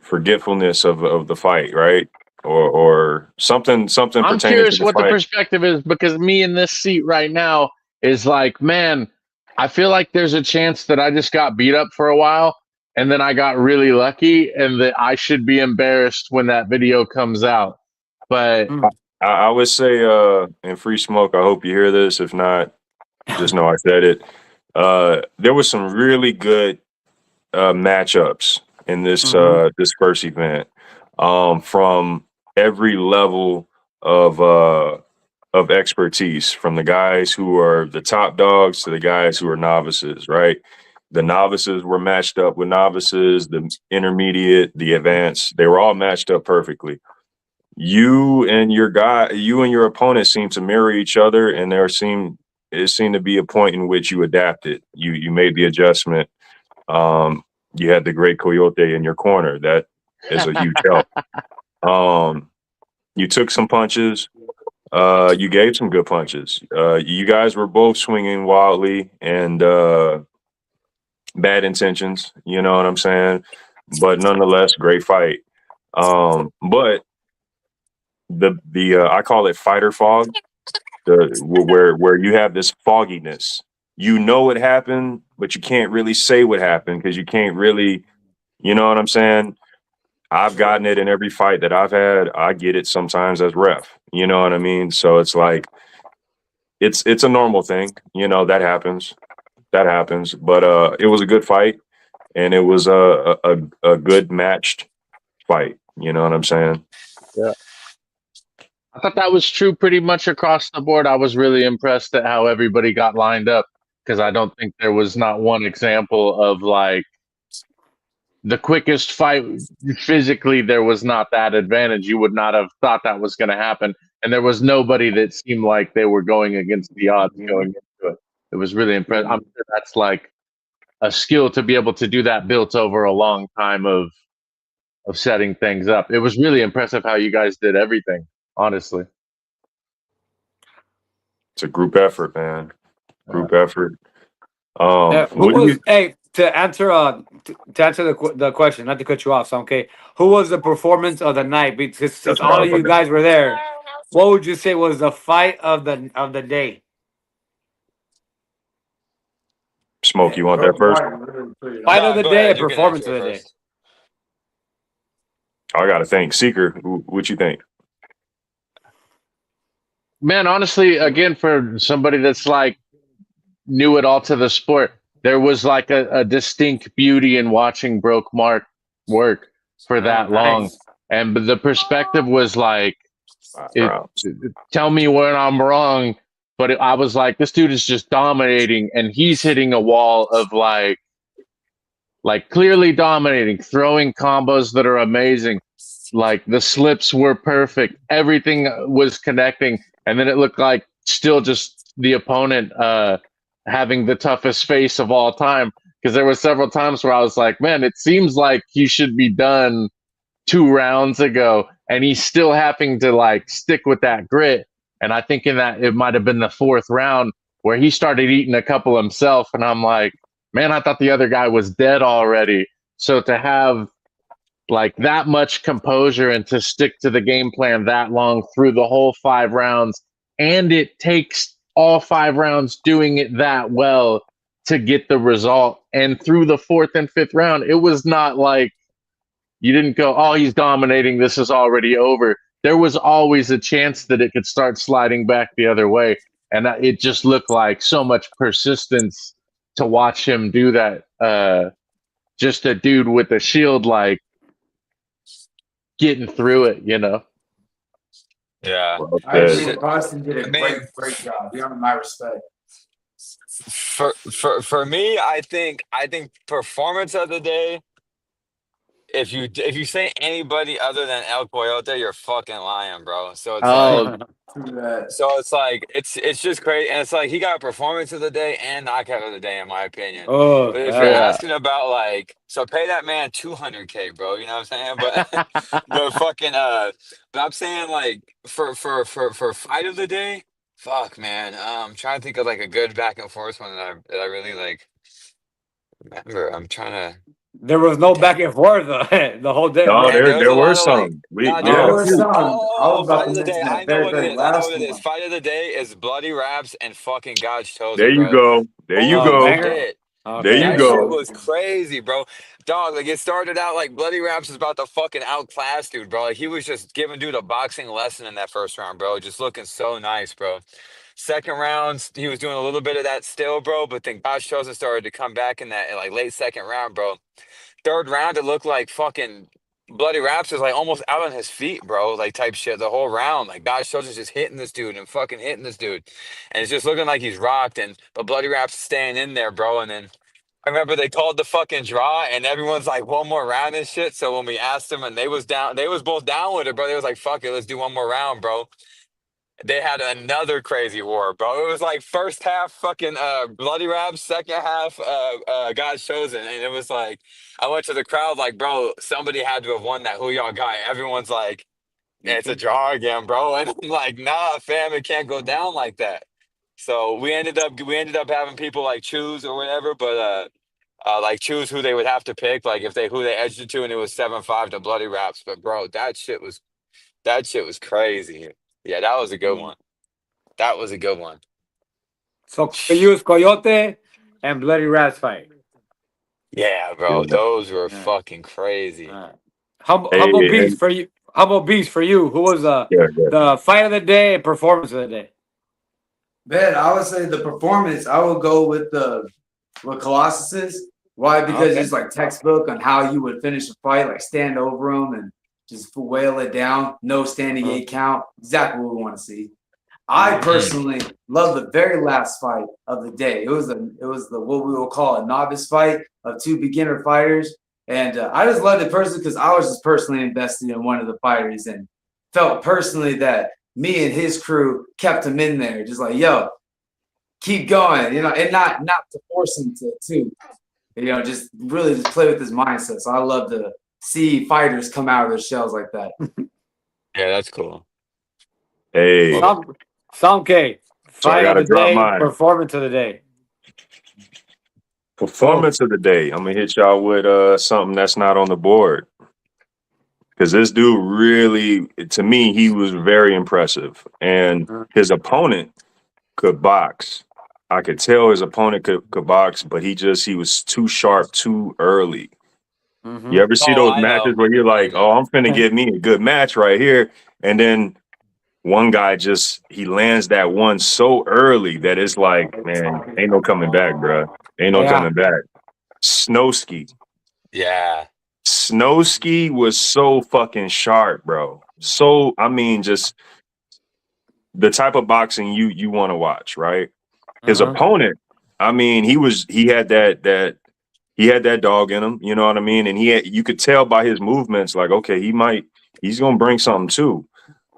forgetfulness of the fight, right? Or something I'm pertaining to curious the what the fight. perspective is because me in this seat right now is like, man, I feel like there's a chance that I just got beat up for a while and then I got really lucky and that I should be embarrassed when that video comes out. But I would say, in Free Smoke, I hope you hear this. If not, just know I said it. There was some really good matchups in this first event, from every level of expertise, from the guys who are the top dogs to the guys who are novices. Right, the novices were matched up with novices, the intermediate, the advanced. They were all matched up perfectly. You and your opponent seem to mirror each other, and it seemed to be a point in which you adapted. You made the adjustment. um, you had the great Coyote in your corner. That is a huge help. You took some punches. You gave some good punches. You guys were both swinging wildly and bad intentions. You know what I'm saying? But nonetheless, great fight. But the I call it fighter fog. Where you have this fogginess. You know what happened, but you can't really say what happened because you can't really. You know what I'm saying? I've gotten it in every fight that I've had. I get it sometimes as ref. You know what I mean? So it's like it's a normal thing. You know, that happens. That happens. But it was a good fight, and it was a good matched fight. You know what I'm saying? yeah, I thought that was true pretty much across the board. I was really impressed at how everybody got lined up because I don't think there was not one example of like the quickest fight physically. There was not that advantage. You would not have thought that was going to happen, and there was nobody that seemed like they were going against the odds going into it. It was really impressive. I'm sure that's like a skill to be able to do that built over a long time of setting things up. It was really impressive how you guys did everything, honestly. It's a group effort, man. Group effort. Who What do was you? to answer the question, not to cut you off, so okay. Who was the performance of the night? Because since That's what I all was of you about to. guys were there, what would you say was the fight of the day? Smoke, you want that Broken first? Heart really put it Fight on. of Nah, the go day, ahead. and You can performance answer of it the day. first. I got to think. Seeker, what you think? Man, honestly, again, for somebody that's like knew it all to the sport, there was like a distinct beauty in watching Broke Mark work for Oh, that long. nice. and the perspective was like, 5 rounds. tell me when I'm wrong, but I was like, this dude is just dominating, and he's hitting a wall of like clearly dominating, throwing combos that are amazing. Like the slips were perfect, everything was connecting, and then it looked like still just the opponent having the toughest face of all time. Because there were several times where I was like, man, it seems like he should be done 2 rounds ago, and he's still having to like stick with that grit. And I think in that it might have been the 4th round where he started eating a couple himself, and I'm like, man, I thought the other guy was dead already. So to have like that much composure and to stick to the game plan that long through the whole 5 rounds, and it takes all 5 rounds doing it that well to get the result. And through the 4th and 5th round, it was not like you didn't go, oh, he's dominating, this is already over. There was always a chance that it could start sliding back the other way. And it just looked like so much persistence to watch him do that. Just a dude with a shield, like getting through it, you know? Yeah. Well I agree said. with Boston did a I mean, great job. You have my respect. for me, I think performance of the day. If you say anybody other than El Coyote, you're fucking lying, bro. So it's like, Oh, True that. so it's like it's just crazy, and it's like he got performance of the day and knockout of the day, in my opinion. Oh, But if you're yeah. yeah. asking about like, so pay that man 200K, bro. You know what I'm saying? But fucking but I'm saying like for fight of the day, fuck man. I'm trying to think of like a good back and forth one that I really like remember. I'm trying to. There was no Damn. back and forth the whole day, No, bro. Man, there was there a were lot of like, some. nah, We there There had Oh, a were. were few. some. I was Fight about of to the day. mention I that know very, what it very is. I know last what it is. one. Fight of the day is Bloody Raps and fucking God's There Chosen, you bro. go. There you oh, Holy go. banger. shit. There you Okay. That shit go. was crazy, bro. Dog, like it started out like Bloody Raps was about to fucking outclass dude, bro. Like he was just giving dude a boxing lesson in that first round, bro. Just looking so nice, bro. Second round, he was doing a little bit of that still, bro. But then God's Chosen started to come back in that like late second round, bro. Third round, it looked like fucking Bloody Raps was like almost out on his feet, bro. Like type shit the whole round. Like God's Chosen's just hitting this dude and fucking hitting this dude. And it's just looking like he's rocked, and but Bloody Raps staying in there, bro. And then I remember they called the fucking draw, and everyone's like, one more round and shit. So when we asked them, and they was both down with it, bro. They was like, fuck it, let's do one more round, bro. They had another crazy war, bro. It was like first half fucking Bloody Raps, second half God's Chosen, and it was like I went to the crowd like, bro, somebody had to have won that. Who y'all got? Everyone's like, yeah, it's a draw again, bro. And I'm like, nah, fam, it can't go down like that. So we ended up having people like choose or whatever, but like choose who they would have to pick, like if they who they edged it to, and it was 7-5 to Bloody Raps. But bro, that shit was crazy. Yeah, that was a good one. That was a good one. So you was Coyote and Bloody Rats fight. Yeah, Yeah. bro, those were Yeah. fucking crazy. All right. Hey, Humble Beast and for you. Humble Beast for you. Who was yeah, the fight of the day and performance of the day? Man, I would say the performance, I would go with Colossus's. Why? Because Okay. it's like textbook on how you would finish a fight, like stand over them and just wail it down. No standing 8 count. Exactly what we want to see. I personally love the very last fight of the day. It was the what we will call a novice fight of 2 beginner fighters, and I just loved it personally because I was just personally invested in one of the fighters and felt personally that me and his crew kept him in there, just like, yo, keep going, and not to force him to, just really just play with his mindset. So I love to see fighters come out of their shells like that. Yeah, that's cool. hey, Some K. so I Fight of gotta the drop day, mine. performance of the day. Performance of the day. I'm gonna hit y'all with something that's not on the board. Because this dude really, to me, he was very impressive. And his opponent could box. I could tell his opponent could box, but he was too sharp too early. You ever see Oh, those I matches know. where you're I like, oh, know. I'm finna get me a good match right here. And then one guy he lands that one so early that it's like, man, ain't no coming back, bro. Ain't no Yeah. coming back. Snowski. Yeah. Snowski was so fucking sharp, bro. So I mean, just the type of boxing you want to watch, right? His Uh-huh. opponent, I mean, he had that dog in him, you know what I mean? And you could tell by his movements, like, okay, he's gonna bring something too.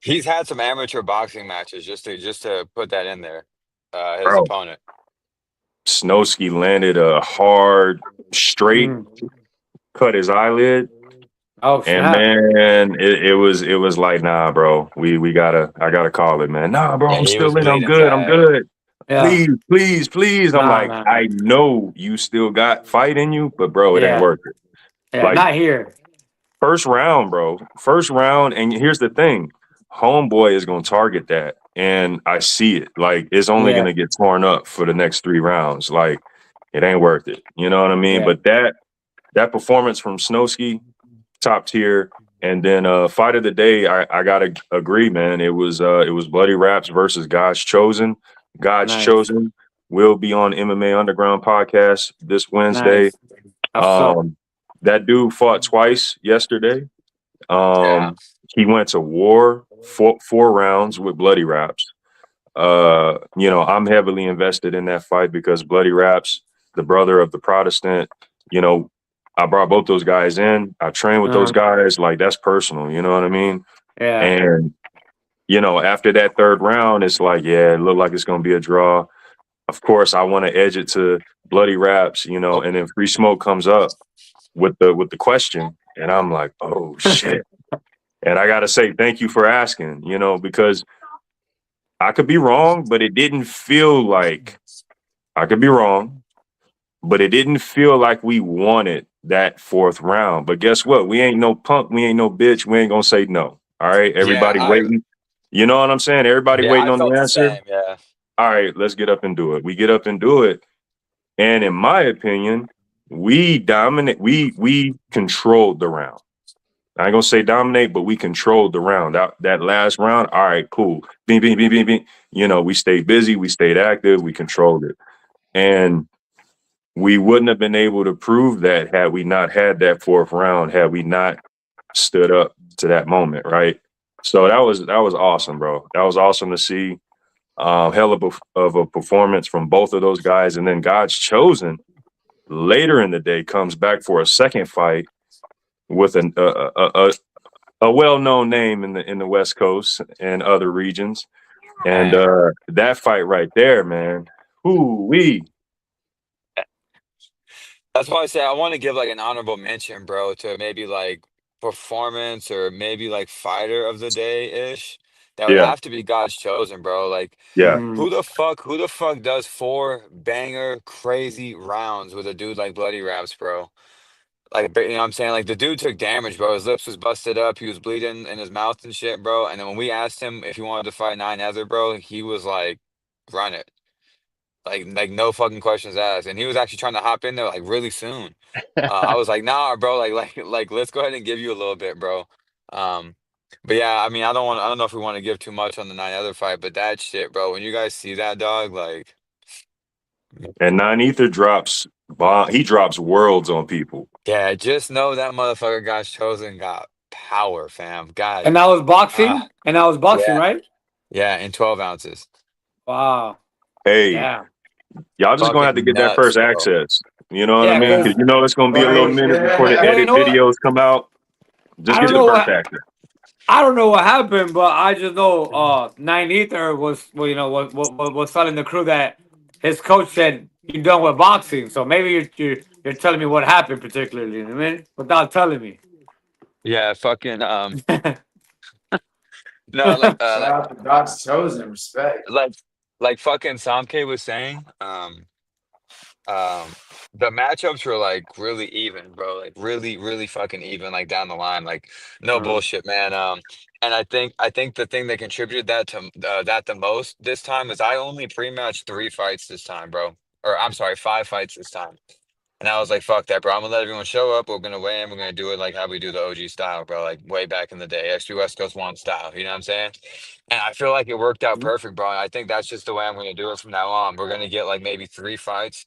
He's had some amateur boxing matches just to put that in there. His Bro, opponent. Snowski landed a hard straight, Mm. cut his eyelid. Oh And snap! man, it was like, nah, bro, I gotta call it, man. Nah, bro, Yeah, I'm he was still in, I'm bleeding good, I'm bad. good. Yeah. Please, please, please. I'm Nah, like, nah, nah. I know you still got fight in you, but bro, it ain't Yeah. worth it. Yeah. Like Not here. first round, bro. First round, and here's the thing. Homeboy is gonna target that. And I see it. Like it's only Yeah. gonna get torn up for the next 3 rounds. Like it ain't worth it. You know what I mean? Yeah. But that performance from Snowski, top tier. And then fight of the day, I gotta agree, man. It was Bloody Raps versus God's Chosen. God's Nice. Chosen will be on MMA Underground podcast this Wednesday. Nice. That's up. Um, that dude fought twice yesterday. Yeah. He went to war four rounds with Bloody Raps. I'm heavily invested in that fight because Bloody Raps, the brother of the Protestant, you know, I brought both those guys in. I trained with those Uh-huh. guys. Like that's personal, you know what I mean? Yeah. And after that third round, it's like, yeah, it looked like it's gonna be a draw. Of course, I want to edge it to Bloody Raps, Oh, and then Free Smoke comes up with the question, and I'm like, oh shit. And I gotta say, thank you for asking, because I could be wrong, but it didn't feel like I could be wrong, but it didn't feel like we wanted that fourth round. But guess what? We ain't no punk, we ain't no bitch, we ain't gonna say no. All right, yeah. everybody waiting. You know what I'm saying? Everybody waiting I on felt the the answer. same. Yeah. All right, let's get up and do it. We get up and do it. And in my opinion, we dominate, we controlled the round. I ain't gonna say dominate, but we controlled the round. That last round, all right, cool. Bing, bing, bing, bing, bing. We stayed busy, we stayed active, we controlled it. And we wouldn't have been able to prove that had we not had that fourth round, had we not stood up to that moment, right? So that was awesome, bro. That was awesome to see. Hell of a performance from both of those guys. And then God's Chosen later in the day comes back for a second fight with a well-known name in the West Coast and other regions. And Man. that fight right there, man, whoo-wee. That's why I say I want to give like an honorable mention, bro, to maybe like performance or maybe like fighter of the day ish. That would Yeah, have to be God's chosen, bro. Like yeah. Mm. who the fuck does four banger crazy rounds with a dude like Bloody Raps, bro? Like, you know what I'm saying? Like, the dude took damage, bro. His lips was busted up. He was bleeding in his mouth and shit, bro. And then when we asked him if he wanted to fight Nine Ether, bro, he was like, run it. Like no fucking questions asked. And he was actually trying to hop in there like really soon. I was like, nah, bro, like let's go ahead and give you a little bit, bro. Um, but yeah, I mean, I don't know if we want to give too much on the Nine Other fight, but that shit, bro, when you guys see that dog, like, And Nine Ether drops bomb. He drops worlds on people. yeah, just know that motherfucker got chosen, got power, fam. God, And I was ah, boxing. And I was boxing, yeah, right? yeah, in 12 ounces. Wow. Hey, Damn. y'all just gonna have to Fucking get that nuts, first bro. access. You know what I Yeah, mean? because Because it's gonna be a little Right. minute before the well, you edit know what? videos come out. Just I get don't the know first what access. I don't know what happened, but I just know Nine Ether was well, was telling the crew that his coach said you're done with boxing. So maybe you're telling me what happened particularly, you know what I mean? Without telling me. Yeah, fucking no, like Shout out to God's chosen. Respect. like like fucking Samke was saying, Um, the matchups were like really even, bro. Like really, really fucking even, like down the line. Like no Uh, bullshit, man. And I think the thing that contributed that the most this time is I only pre-matched 3 fights this time, bro. Or I'm sorry, 5 fights this time. And I was like, fuck that, bro. I'm gonna let everyone show up. We're gonna weigh in. We're gonna do it like how we do the OG style, bro. Like way back in the day, XP West Coast one style. You know what I'm saying? And I feel like it worked out perfect, bro. And I think that's just the way I'm gonna do it from now on. We're gonna get like maybe 3 fights,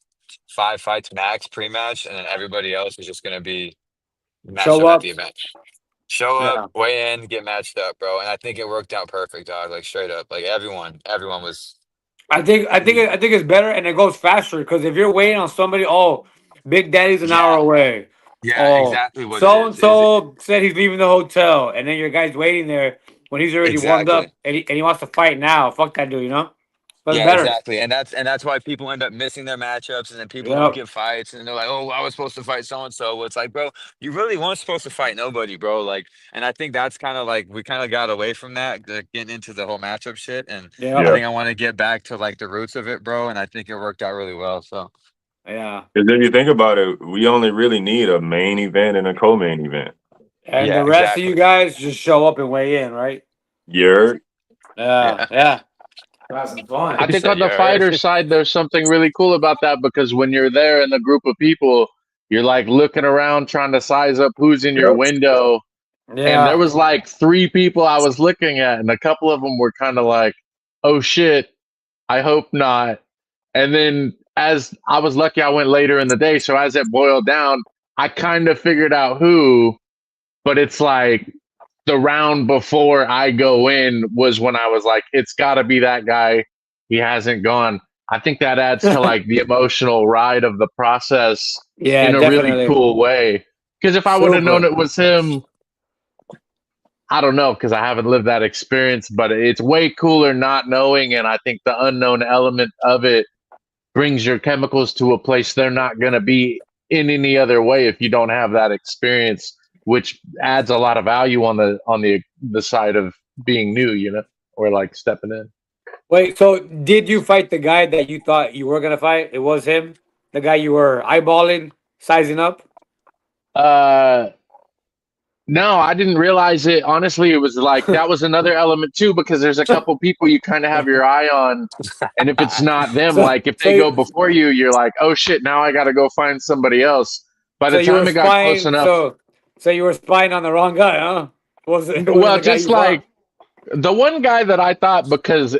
5 fights max pre-match, and then everybody else is just gonna be matched Show up at up. the event. Show up, Yeah. weigh in, get matched up, bro. And I think it worked out perfect, dog. Like straight up, like everyone was. I think it's better and it goes faster because if you're waiting on somebody, oh, Big Daddy's an hour Yeah, away. yeah, Oh, exactly what it so and is. Is it so said he's leaving the hotel, and then your guy's waiting there when he's already warmed exactly? up and he wants to fight now. Fuck that dude, you know? That's Yeah, better. exactly. And that's why people end up missing their matchups, and then people don't Yep. get fights, and they're like, "Oh, I was supposed to fight so and so." Well, it's like, bro, you really weren't supposed to fight nobody, bro. Like, and I think that's kind of like we kind of got away from that, getting into the whole matchup shit. And I Yep. Yeah. think I want to get back to like the roots of it, bro. And I think it worked out really well. So Yeah. Because if you think about it, we only really need a main event and a co-main event. And the yeah, rest of you exactly. guys just show up and weigh in, right? You're Yeah. Yeah, Yeah. Have some I fun. you think said on you the heard. fighter side, there's something really cool about that because when you're there in the group of people, you're like looking around trying to size up who's in your Yep. window. And there Yeah. was like 3 people I was looking at, and a couple of them were kind of like, oh shit, I hope not. And then as I was lucky, I went later in the day. So as it boiled down, I kind of figured out who, but it's like the round before I go in was when I was like, it's got to be that guy. He hasn't gone. I think that adds to like the emotional ride of the process Yeah, in a really definitely. cool way. Because if I would have known Super. it was him, I don't know, because I haven't lived that experience, but it's way cooler not knowing. And I think the unknown element of it brings your chemicals to a place they're not going to be in any other way if you don't have that experience, which adds a lot of value on the side of being new, or like stepping in. Wait, so did you fight the guy that you thought you were gonna fight? It was him? The guy you were eyeballing, sizing up? Uh, no, I didn't realize it. Honestly, it was like that was another element too, because there's a couple people you kind of have your eye on. And if it's not them, So like if so they go you, before you, you're like, oh shit, now I got to go find somebody else. By so the you were time it got close spying enough, so you were spying on the wrong guy, huh? Was it well, the guy just you thought? like the one guy that I thought because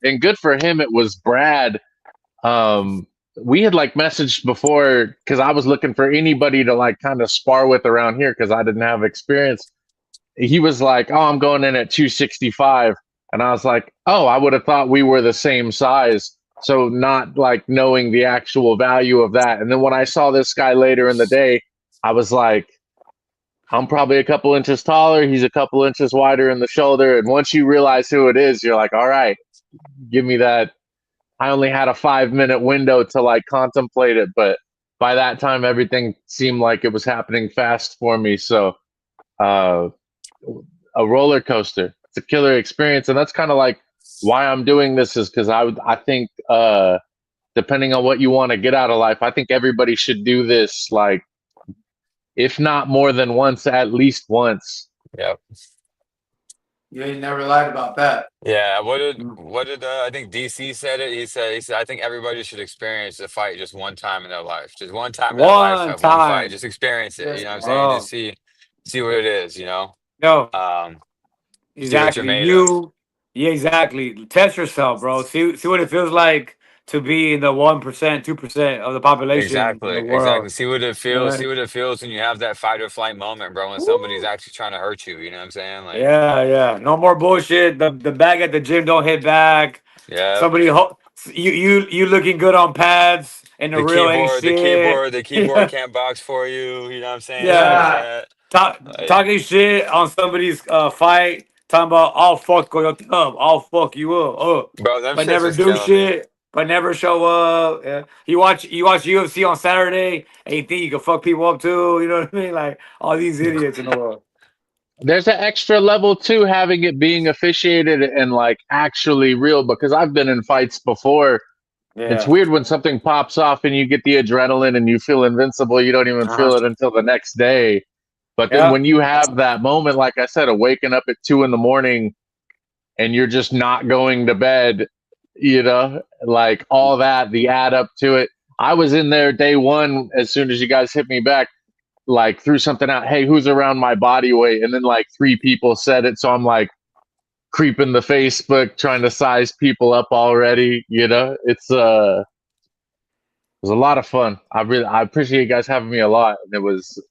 and good for him, it was Brad. Um, we had like messaged before because I was looking for anybody to like kind of spar with around here because I didn't have experience. He was like, "Oh, I'm going in at 265," and I was like, "Oh, I would have thought we were the same size." So not like knowing the actual value of that. And then when I saw this guy later in the day, I was like, I'm probably a couple inches taller. He's a couple inches wider in the shoulder. And once you realize who it is, you're like, all right, give me that. I only had a 5 minute window to like contemplate it, but by that time, everything seemed like it was happening fast for me. So, uh, a roller coaster. It's a killer experience, and that's kind of like why I'm doing this is because I think depending on what you want to get out of life, I think everybody should do this like if not more than once, at least once. Yep. You ain't never lied about that. Yeah. What did Mm. I think DC said it? He said I think everybody should experience a fight just one time in their life. Just one time in their life, One have one fight. time. Just experience it. You Just know what I'm saying? one. Just Bro. see what it is, you know? No, Um, see what you're exactly. made of. Yeah, exactly. Test yourself, bro. See what it feels like to be in the 1%, 2% of the population in the Exactly, exactly. world. See what it You know feels. what I See mean? what it feels when you have that fight or flight moment, bro. When somebody's Woo! actually trying to hurt you. You know what I'm saying? Like, Yeah, yeah. No more bullshit. The bag at the gym don't hit back. yeah. Somebody you looking good on pads and the The real ain't keyboard, the shit. keyboard, the keyboard can't box for you. You know what I'm saying? Shit Yeah. like Yeah. that. Talk, Like, talking shit on somebody's fight, talking about I'll fuck your up, I'll fuck you up, bro, them but shits never was do killing me. shit, but never show up. Yeah. You watch UFC on Saturday and you think you can fuck people up too. You know what I mean? Like all these idiots in the world. There's an extra level too, having it being officiated and like actually real. Because I've been in fights before. It's Yeah. weird when something pops off and you get the adrenaline and you feel invincible. You don't even Uh huh. feel it until the next day. But then Yeah. when you have that moment, like I said, of waking up at 2 in the morning and you're just not going to bed, like all that, the add up to it. I was in there day one as soon as you guys hit me back, like threw something out, hey, who's around my body weight? And then like 3 people said it. So I'm like creeping the Facebook, trying to size people up already. It was a lot of fun. I appreciate you guys having me a lot. And it was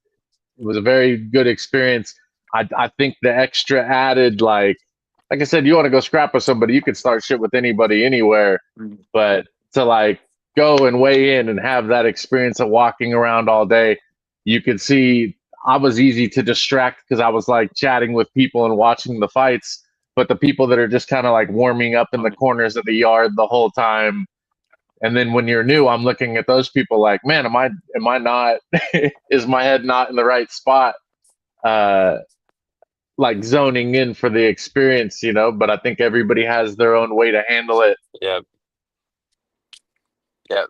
was a very good experience. I think the extra added, like I said, you want to go scrap with somebody, you can start shit with anybody anywhere, but to like go and weigh in and have that experience of walking around all day, you could see I was easy to distract because I was like chatting with people and watching the fights. But the people that are just kind of like warming up in the corners of the yard the whole time, and then when you're new, I'm looking at those people like, man, am I not? Is my head not in the right spot? Like zoning in for the experience, you know. But I think everybody has their own way to handle it. Yep. Yep.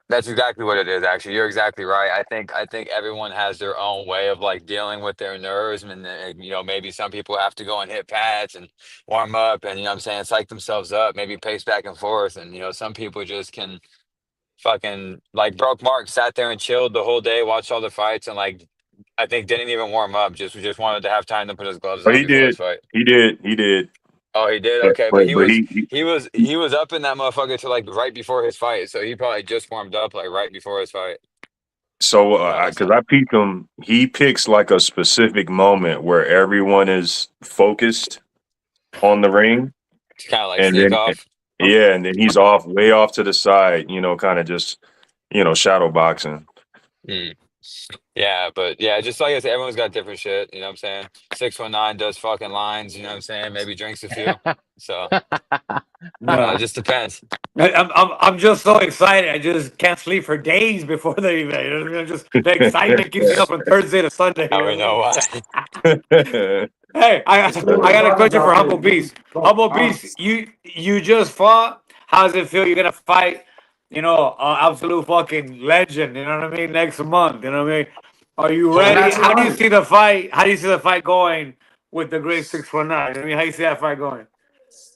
That's exactly what it is, actually. You're exactly right. I think everyone has their own way of like dealing with their nerves, and maybe some people have to go and hit pads and warm up, and what I'm saying, psych themselves up, maybe pace back and forth, and some people just can fucking like broke Mark sat there and chilled the whole day, watched all the fights, and like I think didn't even warm up, just wanted to have time to put his gloves But on he before his did. fight. He did. He did. Oh, he did? But Okay, but but, but he he was up in that motherfucker to like right before his fight. So he probably just warmed up like right before his fight. so So, because I peeped him, he picks like a specific moment where everyone is focused on the ring, it's kind of like and sneak then off. yeah, and then he's off way off to the side, kind of just shadow boxing. Hmm. Yeah, but yeah, just like I said, everyone's got different shit, you know what I'm saying? 619 does fucking lines, you know what I'm saying? Maybe drinks a few. So, it just depends. I'm just so excited. I just can't sleep for days before the event. You know what I mean? Just the excitement keeps me up from Thursday to Sunday. I You don't know know what why. I mean? Hey, I got a question for Humble Beast. Humble Beast, you just fought. How does it feel? You're gonna fight, absolute fucking legend. You know what I mean? Next month. You know what I mean? Are you And ready? that's How do you fine. see the fight? How do you see the fight going with the Great 619? I mean, how do you see that fight going?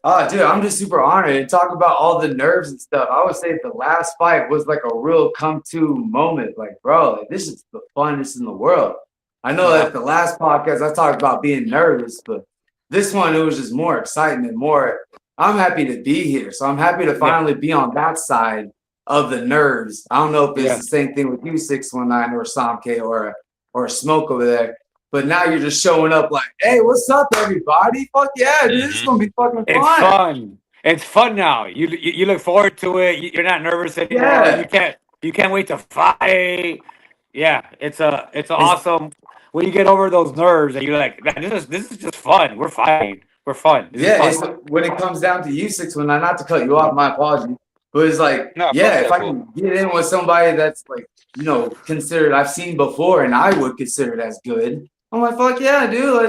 Oh, dude, I'm just super honored and talk about all the nerves and stuff. I would say the last fight was like a real come to moment. Like, bro, like, this is the funnest in the world. I know that the last podcast I talked about being nervous, but this one it was just more excitement, more. I'm happy to be here, so I'm happy to finally be on that side of the nerves. I don't know if it's the same thing with you, 619 or Samke or Smoke over there. But now you're just showing up like, hey, what's up, everybody? Fuck yeah, dude. This is gonna be fucking It's fun. fun. It's fun now. You look forward to it. You're not nervous anymore. Yeah. You can't wait to fight. Yeah, it's awesome when you get over those nerves and you're like, man, this is just fun. We're fighting. We're fun. This Yeah, is it's fun. when it comes down to you, 619, not to cut you off, my apologies. But it's like, No, yeah, fuck if that I fool. can get in with somebody that's like, considered I've seen before and I would consider it as good. I'm like, fuck yeah, dude.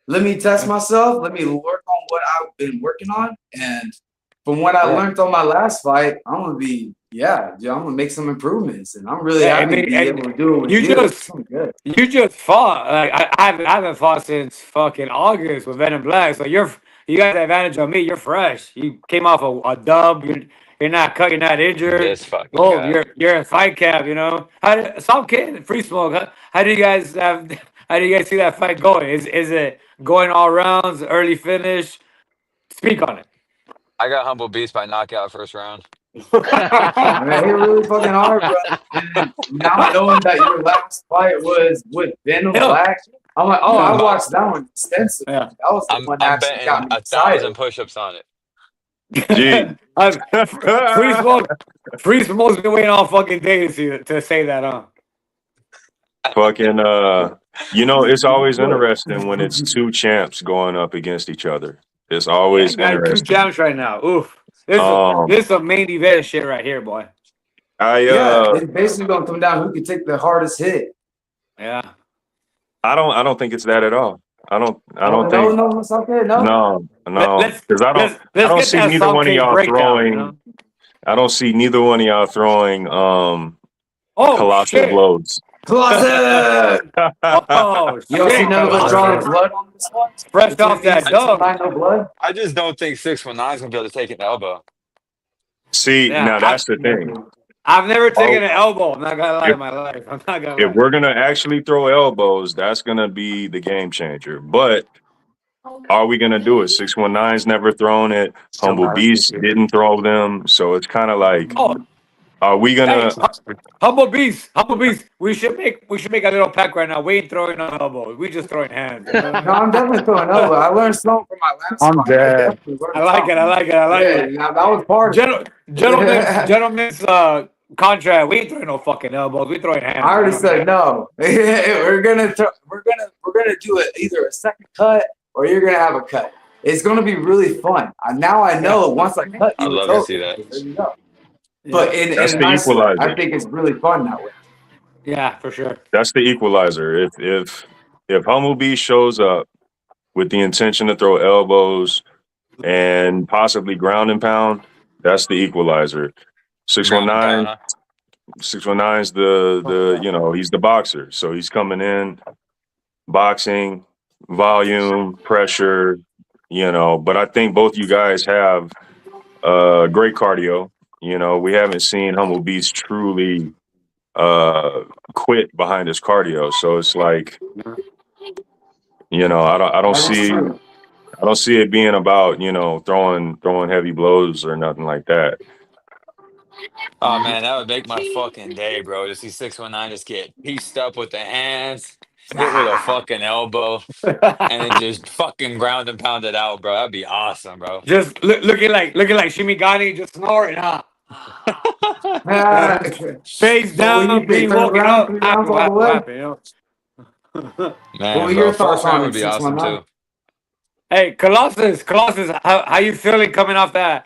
Let me test myself. Let me work on what I've been working on. And from what I learned on my last fight, I'm gonna be, I'm gonna make some improvements. And I'm really happy to be able to do it with you you. just Good. you just fought. Like I haven't fought since fucking August with Venom Black. So you got the advantage on me. You're fresh. You came off a dub. You're not cut. You're not injured. This fucking Gold. guy. You're in fight cap. Some kid free smoke. How do you guys have? How do you guys see that fight going? Is it going all rounds, early finish? Speak on it. I got Humble Beast by knockout first round. I mean, he really fucking hard, bro. And now knowing that your last fight was with Venom Black, I'm like, oh, I watched that one extensively. Yeah. That was the I'm one that actually betting got me 1,000 excited. push-ups on it. Gee. Free smoke. Free smoke's been waiting all fucking day to say that, huh? Fucking it's always interesting when it's two champs going up against each other. It's always Got two interesting. champs right now. Oof. This is a main event shit right here, boy. It's basically gonna come down who can take the hardest hit. Yeah. I don't think it's that at all. I don't think No, it's okay. No. because I don't see neither one of y'all throwing. I don't see neither one of y'all throwing colossal blows. Colossus! Oh, You don't see none of us drawing blood on this one? Fresh off that dub. No blood? I just don't think 619 is gonna be able to take an elbow. See, now that's the thing. I've never taken an elbow. I'm not gonna lie in my life. I'm not gonna lie. If we're gonna actually throw elbows, that's gonna be the game changer. But are we gonna do it? 619's never thrown it. Humble Beast didn't throw them, so it's kind of like Are we Hey, gonna? humble beast, humble beast. We should make a little pack right now. We ain't throwing no elbows. We just throwing hands. You know? No, I'm definitely throwing elbow. I learned something from my last I'm fight. I dead. definitely learned I like it. I something. like it. I like Yeah, it. that was part of it. Gentlemen's contract. We ain't throwing no fucking elbows. We throwing hands. I already said no. we're gonna do it either a second cut or you're gonna have a cut. It's gonna be really fun. Now I know once I cut I'd you, it's love to over. see that. There you go. But in That's a the nice way. I equalizer. think it's really fun that way. Yeah, for sure. That's the equalizer. If Humble Beast shows up with the intention to throw elbows and possibly ground and pound, that's the equalizer. Ground and pound, 619, huh? 619 is the he's the boxer. So he's coming in, boxing, volume, pressure, but I think both you guys have great cardio. We haven't seen Humble Beast truly quit behind his cardio. So it's like, I don't see it being about, throwing heavy blows or nothing like that. Oh man, that would make my fucking day, bro. To see 619 just get pieced up with the hands, hit with a fucking elbow, and then just fucking ground and pound it out, bro. That'd be awesome, bro. Just looking like Shimigani, just snoring, huh? Face down, being woken up. Three rounds all the What way? happened, you know? What Man, were bro, your thoughts first round on would it, be awesome 619? too. Hey, Colossus, how you feeling coming off that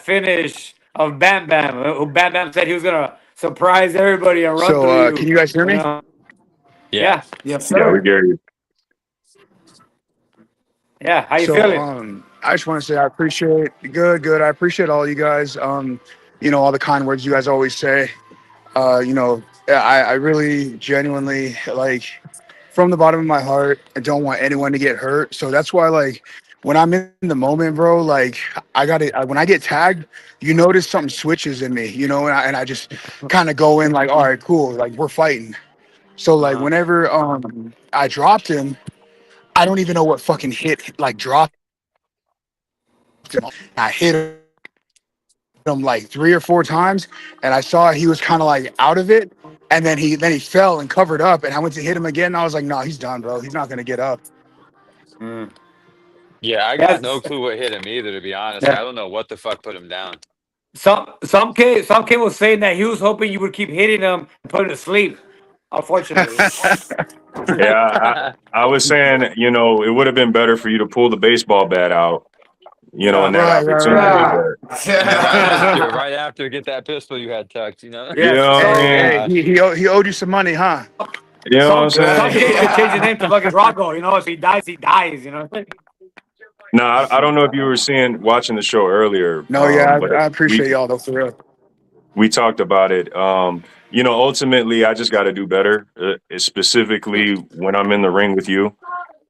finish of Bam Bam? Bam Bam said he was gonna surprise everybody and run So, through you. can you guys hear me? Yeah. Yes, Yeah, we sir. get you. Yeah, how you So, feeling? I just want to say I appreciate good. I appreciate all you guys. All the kind words you guys always say. I really genuinely from the bottom of my heart, I don't want anyone to get hurt. So that's why when I'm in the moment, bro, when I get tagged, you notice something switches in me, and I just kind of go in all right, cool, we're fighting. So whenever I dropped him, I don't even know what fucking hit dropped him. I hit him 3 or 4 times, and I saw he was kind of out of it, and then he fell and covered up, and I went to hit him again, and I was like, no, he's done, bro. He's not gonna get up. Yeah, I got no Yes. clue what hit him either, to be honest. I Yeah. don't know what the fuck put him down. Some kid was saying that he was hoping you would keep hitting him and put him to sleep. Unfortunately. Yeah, I was saying, it would have been better for you to pull the baseball bat out, in that Right. opportunity. But, Right after, get that pistol you had tucked, you know what I mean? Hey, he owed you some money, huh? You know what I'm Some saying? kid could change his name to fucking Rocco, if he dies, he dies, No, I don't know if you were watching the show earlier. No, yeah, but I appreciate y'all though, for real. we talked about it. Ultimately, I just got to do better, specifically when I'm in the ring with you.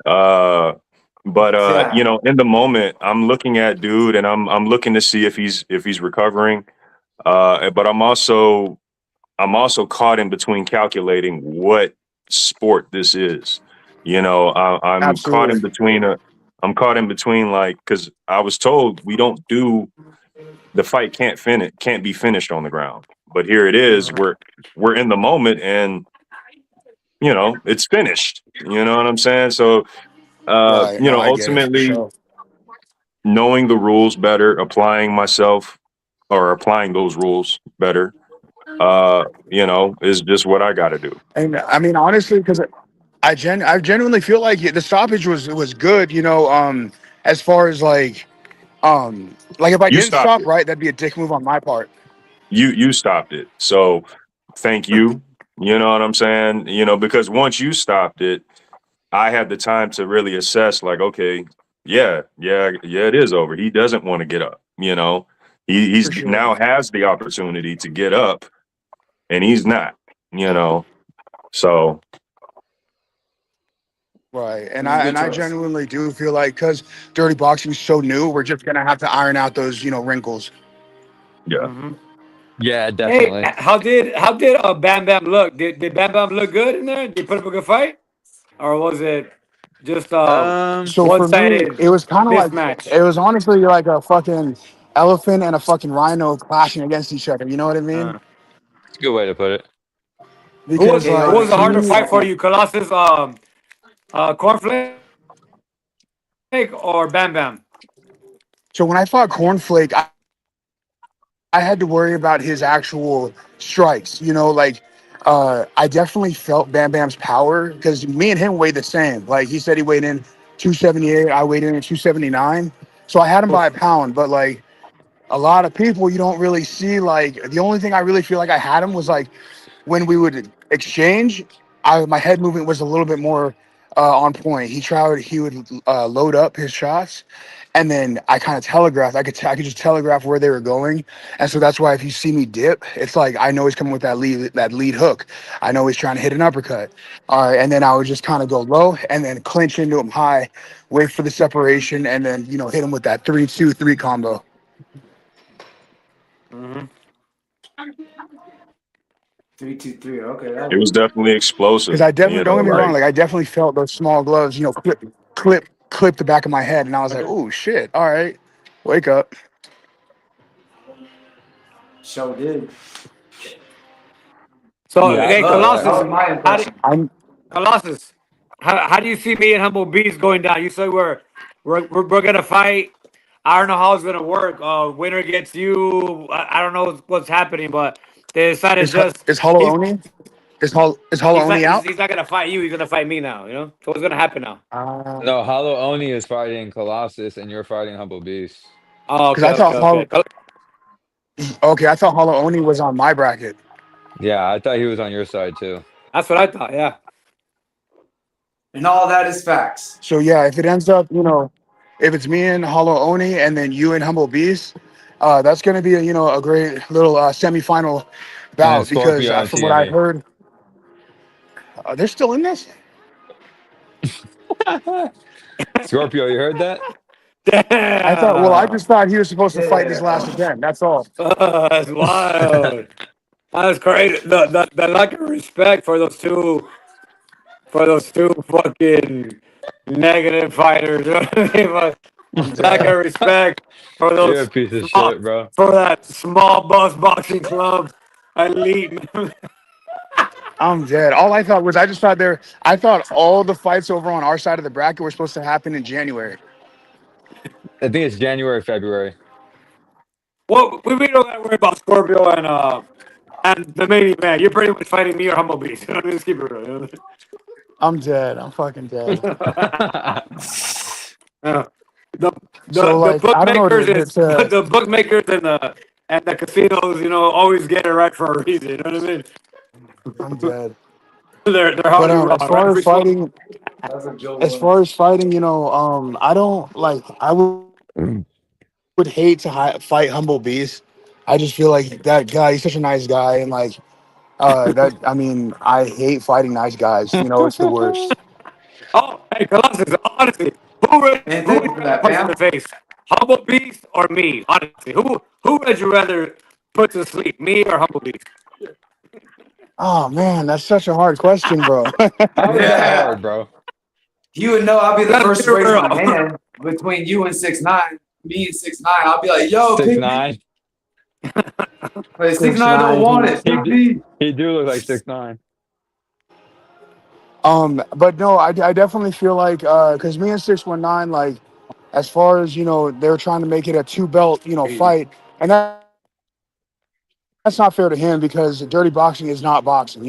But in the moment, I'm looking at dude, and I'm looking to see if he's recovering. But I'm also caught in between calculating what sport this is. I'm caught in between because I was told we don't do the fight can't be finished on the ground. But here it is. We're in the moment, and it's finished. You know what I'm saying? So Right. No, I get it, for ultimately sure. knowing the rules better, applying those rules better, is just what I got to do. And I mean, honestly, because I genuinely feel like the stoppage was good. As far as if I You didn't stopped stop it. right, that'd be a dick move on my part. You stopped it. So thank you. You know what I'm saying? Because once you stopped it, I had the time to really assess okay, yeah, it is over. He doesn't want to get up, he's For sure. now has the opportunity to get up, and he's not, so. Right. And I genuinely do feel like because dirty boxing is so new, we're just gonna have to iron out those, wrinkles. Yeah. Yeah, Hey, definitely. how did Bam Bam look? Did Bam Bam look good in there? Did he put up a good fight, or was it just So for me, one-sided it was kind of mismatch? it was honestly like a fucking elephant and a fucking rhino clashing against each other. You know what I mean? Uh, It's a good way to put it. Because who like was the to harder me, fight for you, Colossus? Cornflake or Bam Bam? so when I fought Cornflake, I had to worry about his actual strikes. You know, like I definitely felt Bam Bam's power because me and him weighed the same. Like he said, he weighed in 278. I weighed in at 279. So I had him by a Oof. pound. But like a lot of people, you don't really see. Like the only thing I really feel like I had him was like when we would exchange, my head movement was a little bit more on point. He would load up his shots, and then I kind of telegraphed. I could just telegraph where they were going, and so that's why if you see me dip, it's like I know he's coming with that lead hook. I know he's trying to hit an uppercut. All right, and then I would just kind of go low and then clinch into him high, wait for the separation, and then hit him with that 3-2-3 combo. Hmm. 3-2-3. Okay, that It was works. definitely Because explosive. I definitely You don't know, get me wrong, like like I definitely felt those small gloves, clip the back of my head, and I was like, "Oh shit! All right, wake up." Show did. So, Yeah, hey, Look, that Colossus, was my how do impression. I'm Colossus, how do you see me and Humble Beast going down? You said we're gonna fight. I don't know how it's gonna work. Winner gets you. I don't know what's happening, but they decided just is Hollow Oni is Hollow Oni out? he's not gonna fight you. He's gonna fight me now. You know. So what's gonna happen now? no, Hollow Oni is fighting Colossus, and you're fighting Humble Beast. Oh, Because okay, I okay, thought okay. Hollow Oni was on my bracket. Yeah, I thought he was on your side too. That's what I thought. Yeah. And all that is facts. So yeah, if it ends up, if it's me and Hollow Oni, and then you and Humble Beast, that's going to be a great little semifinal And then bout. Because Scorpio and from what I TME. heard, they're still in this. Scorpio, you heard that? I Damn. just thought he was supposed to fight this last Yeah. event. That's all. That's wild. That's crazy. The lack of respect for those two fucking negative fighters. You know what I mean? But I'm lack dead. of respect for You're a those piece of small shit, bro. for that small bus boxing club elite. I'm dead. All I thought was I thought all the fights over on our side of the bracket were supposed to happen in January. I think it's January, February. Well, we don't gotta worry about Scorpio and the main event. You're pretty much fighting me or Humble Beast. You know, just keep it real. You I'm dead. I'm fucking dead. know? Uh, the So the like I don't know bookmakers is to the bookmakers and the casinos, always get it right for a reason. You know what I mean? I'm dead. They're But always wrong, right? Free smoke. That's a good as one. far as fighting, I don't like would hate to fight Humble Beast. I just feel like that guy, he's such a nice guy, and like that I mean, I hate fighting nice guys. It's the worst. Oh, hey, Colossus. Honestly, And who thank would you you for rather that, punch in the fam. face? Humble Beast or me? Honestly, who would you rather put to sleep, me or Humble Beast? Oh man, that's such a hard question, bro. How is that Yeah. hard, bro? You would know I'll be the Let's first keep to it raise my real. hand between you and 6ix9ine. Me and 6ix9ine. I'll be like, yo, Six pick me. nine. But Six 6ix9ine don't nine. want it. He Pick do, me. he do look like 6'9". But no, I definitely feel like because me and 619, like as far as they're trying to make it a two belt fight, and that's not fair to him because dirty boxing is not boxing.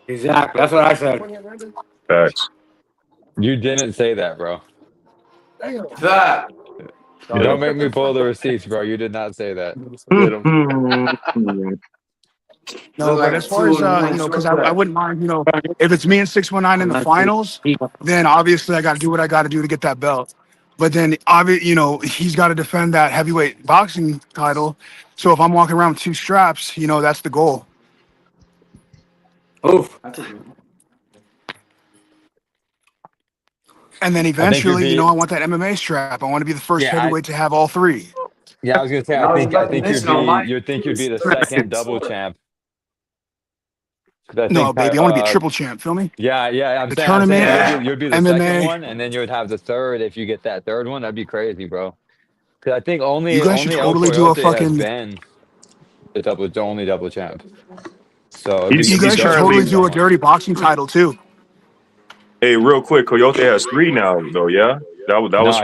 Exactly. That's what I said. facts. You didn't say that, bro. That. Yeah. Don't make me pull the receipts, bro. You did not say that. Get him. Look No, but like as a far as 2-1 because short I cut. wouldn't mind, if it's me and 619 in the finals, then obviously I got to do what I got to do to get that belt. But then, he's got to defend that heavyweight boxing title. So if I'm walking around with two straps, that's the goal. Oof. That's a good one. And then I think you'd eventually, be. I want that MMA strap. I want to be the first Yeah, heavyweight to have all three. I was gonna say. And I I was think. I about to think you'd mention on be. mine, You'd think too, you'd be is the second double 6'6". champ. 'Cause I No, think. baby, I want to be a triple champ. Feel me? Yeah, yeah. The I'm saying tournament, you'd be. Yeah. You'd be the second MMA. one, and then you would have the third if you get that third one. That'd be crazy, bro. 'Cause I think You guys should only El totally do a Coyote has fucking. been the only double champ. So You it'd be He's guys should dope to currently. totally see do a someone. dirty boxing title too. Hey, real quick, Coyote has 3 now, though. Yeah, that was No,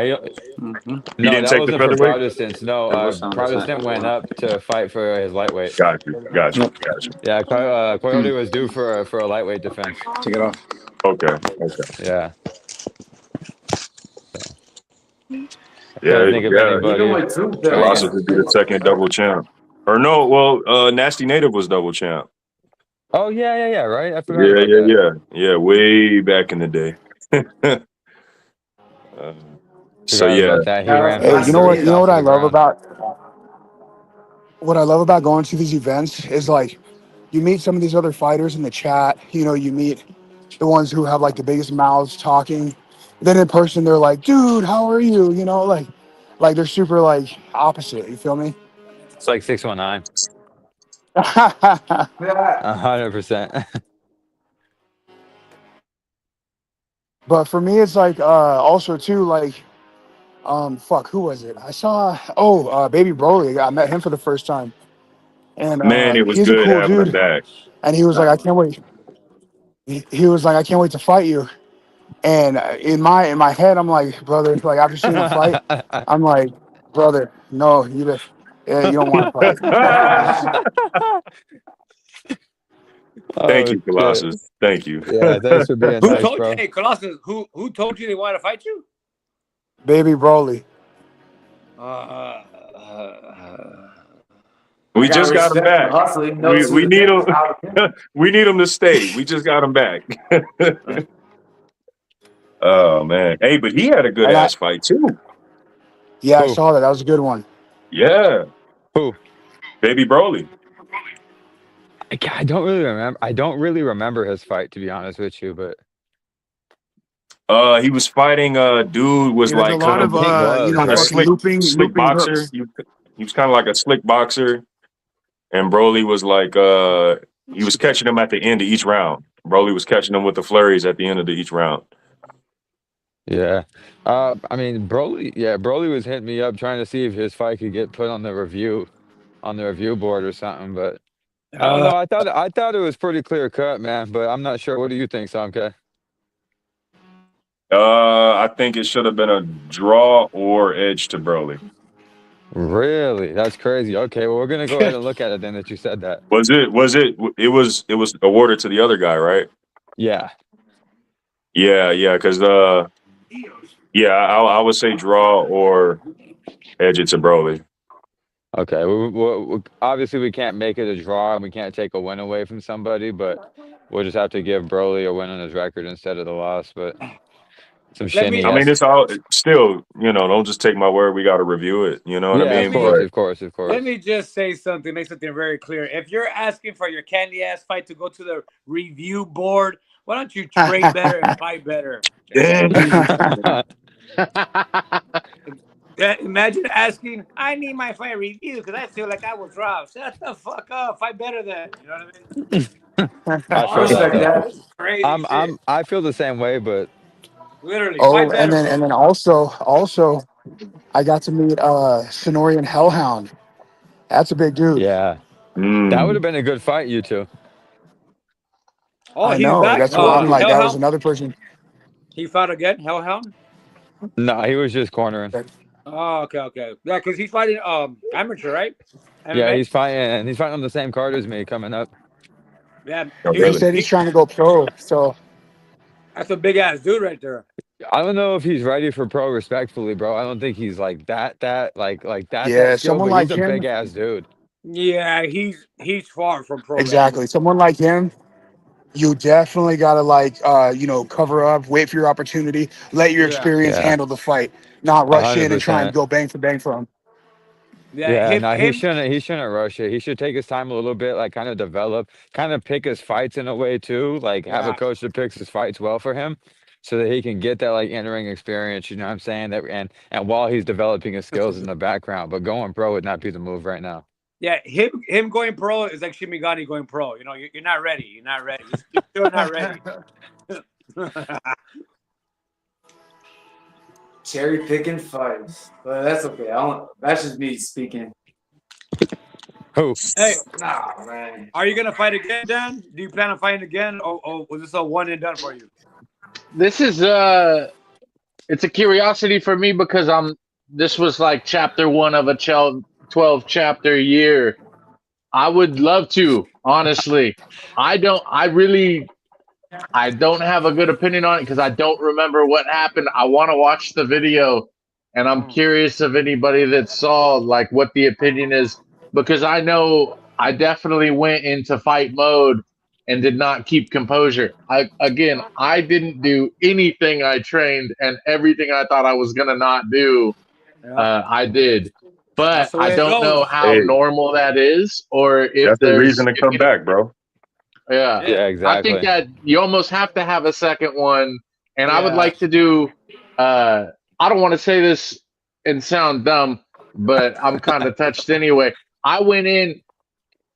Mm-hmm. he no, didn't that take the wasn't for featherweight. Protestants. No, It was on the side. Protestant went up to fight for his lightweight. Got you, got you, Nope. got you. Yeah, Coyote was due for a lightweight defense. Take it off. Okay, okay. Yeah. So trying Yeah, to think of yeah. Even anybody. with two Colossus belts. would be the second double champ. Or no, well, Nasty Native was double champ. Oh yeah, right. I forgot Yeah, about yeah, that. yeah, yeah. Way back in the day. uh, so Forgot yeah, about that. He That was ran Hey, from you last know the what? You know year. what south of I the love ground. about going to these events is like you meet some of these other fighters in the chat. You know, you meet the ones who have like the biggest mouths talking. Then in person, they're like, "Dude, how are you?" You know, like they're super like opposite. You feel me? It's like 619. Yeah. 100%. But for me, it's like also too like fuck, who was it? I saw Baby Broly. I met him for the first time, and man, it was he's a good cool having him dude. back. And he was like, "I can't wait." He was like, "I can't wait to fight you." And in my head, I'm like, brother, like after seeing him fight, I'm like, brother, no, you don't want to fight. Thank Oh you, shit. Colossus. Thank you. Yeah, thanks for being Who nice, told you? bro. Hey, Colossus. Who told you they want to fight you? Baby Broly. Uh, uh, I We gotta just got him respect the back. hustle. He We knows who we to need pick him. and how to pick. We need him to stay. We just got him back. Oh man, hey, but he had a good And ass fight too. yeah, I Who? saw that. That was a good one. Yeah, Who? Baby Broly. I don't really remember. I don't really remember his fight, to be honest with you. But He was fighting a dude was Yeah, there's a like lot the of pink gloves, a right? fucking slick looping boxer. hooks. He was kind of like a slick boxer, and Broly was like he was catching him at the end of each round. Broly was catching him with the flurries at the end of each round. Yeah. I mean, Broly was hitting me up trying to see if his fight could get put on the review board or something. But I don't uh, know. I thought it was pretty clear cut, man. But I'm not sure. What do you think, Samke? I think it should have been a draw or edge to Broly. Really? That's crazy. Okay, well, we're gonna go ahead and look at it then that you said that. Was it? Was it? It was awarded to the other guy, right? Yeah. Yeah, yeah. Because yeah, I would say draw or edge it to Broly. Okay. Obviously, we can't make it a draw and we can't take a win away from somebody, but we'll just have to give Broly a win on his record instead of the loss. But some let shinny, me I mean, yes. it's all still. Don't just take my word. We got to review it. You know what I Yeah, let of mean? me course, But of course, of let course. me just say something. Make something very clear. If you're asking for your candy ass fight to go to the review board, why don't you train better and fight better? dang, Imagine asking, I need my fight review because I feel like I was robbed. Shut the fuck up. Fight better then. You know what I mean? I I feel that respect Oh, though. that. this is crazy shit. I feel the same way, but Literally, Oh, fight and better, then bro. also I got to meet Sonorian Hellhound. That's a big dude. yeah, that would mm. have been a good fight, you two. Oh, I he's know. back. That's what I'm like. That was Hellhound. another person. He fought again. Hellhound. No, he was just cornering. Oh, okay. Yeah, because he's fighting amateur, right? Yeah, MMA. he's fighting on the same card as me coming up. Yeah, Oh, He really? said he's trying to go pro. So that's a big ass dude right there. I don't know if he's ready for pro respectfully, bro. I don't think he's like that yeah, skilled, someone but he's like a big him, ass dude. Yeah, he's far from pro level. exactly. Someone like him, you definitely gotta cover up, wait for your opportunity, let your Yeah, experience Yeah, handle the fight, not rush in and try and 100%. go bang for bang for him. yeah. Yeah, Him, no, him. he shouldn't rush it. He should take his time a little bit, like kind of develop, kind of pick his fights in a way too. Like have a Yeah, coach that picks his fights well for him, so that he can get that like entering experience. You know what I'm saying? That and while he's developing his skills in the background, but going pro would not be the move right now. yeah. Him going pro is like Shimigani going pro. You know, you're not ready. You're not ready. You're still not ready. cherry picking fights, but that's okay. I don't. That's just me speaking. Who? Hey, Nah, man. are you gonna fight again, Dan? Do you plan on fighting again, or was this a one and done for you? This is it's a curiosity for me because this was like chapter one of a 12 chapter year. I would love to, honestly. I don't have a good opinion on it because I don't remember what happened. I want to watch the video, and I'm curious of anybody that saw like what the opinion is because I know I definitely went into fight mode and did not keep composure. I didn't do anything I trained, and everything I thought I was gonna not do, Yeah, I did. But that's the I way it don't know goes. how Hey, normal that is, or if that's the reason there's to if come back, bro. yeah. Yeah, Yeah, I think exactly. that you almost have to have a second one. And I would yeah. like to do I don't want to say this and sound dumb, but I'm kind of touched anyway. I went in,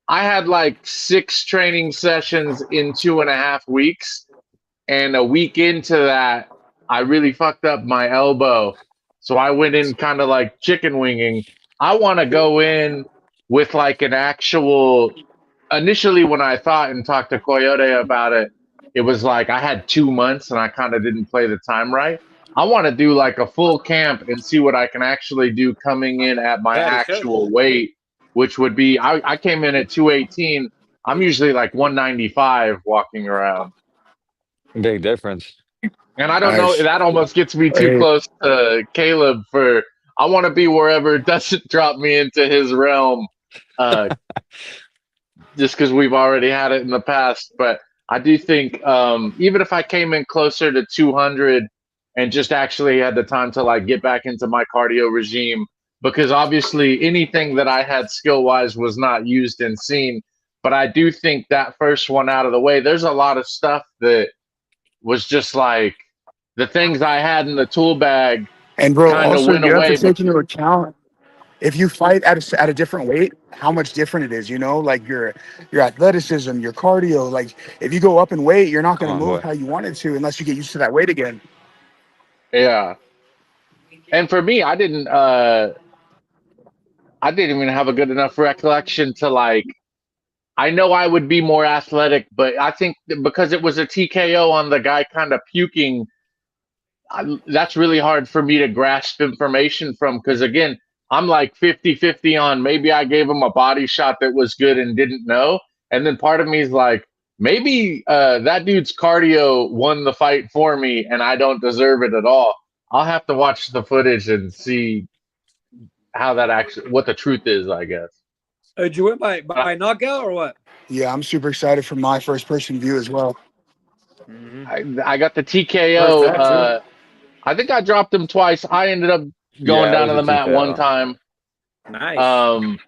I had like 6 training sessions in 2.5 weeks. And a week into that, I really fucked up my elbow. So I went in kind of like chicken winging. I want to go in with like an actual initially when I thought and talked to Coyote about it, it was like I had 2 months and I kind of didn't play the time right. I want to do like a full camp and see what I can actually do coming in at my Yeah, you should. actual weight, which would be I came in at 218. I'm usually like 195 walking around. Big difference. And I don't know, Nice. that almost gets me too Hey, close to Caleb for I want to be wherever it doesn't drop me into his realm. Uh, just because we've already had it in the past. But I do think even if I came in closer to 200 and just actually had the time to like get back into my cardio regime, because obviously anything that I had skill wise was not used and seen. But I do think that first one out of the way, there's a lot of stuff that was just like the things I had in the tool bag and bro, kind of also went you have to away. But take into account if you fight at a different weight, how much different it is. You know, like your athleticism, your cardio. Like if you go up in weight, you're not Come going to on, move boy. how you wanted to unless you get used to that weight again. yeah. And for me, I didn't even have a good enough recollection to like I know I would be more athletic, but I think because it was a TKO on the guy kind of puking, that's really hard for me to grasp information from. Because again, I'm like 50-50 on maybe I gave him a body shot that was good and didn't know. And then part of me is like, maybe that dude's cardio won the fight for me and I don't deserve it at all. I'll have to watch the footage and see how that actually, what the truth is, I guess. Did you win by I, knockout or what? Yeah, I'm super excited for my first person view as well. Mm-hmm. I got the Where's TKO. that too? I think I dropped him twice. I ended up going Yeah, it down was to a the mat one TKO. time. Nice. Um,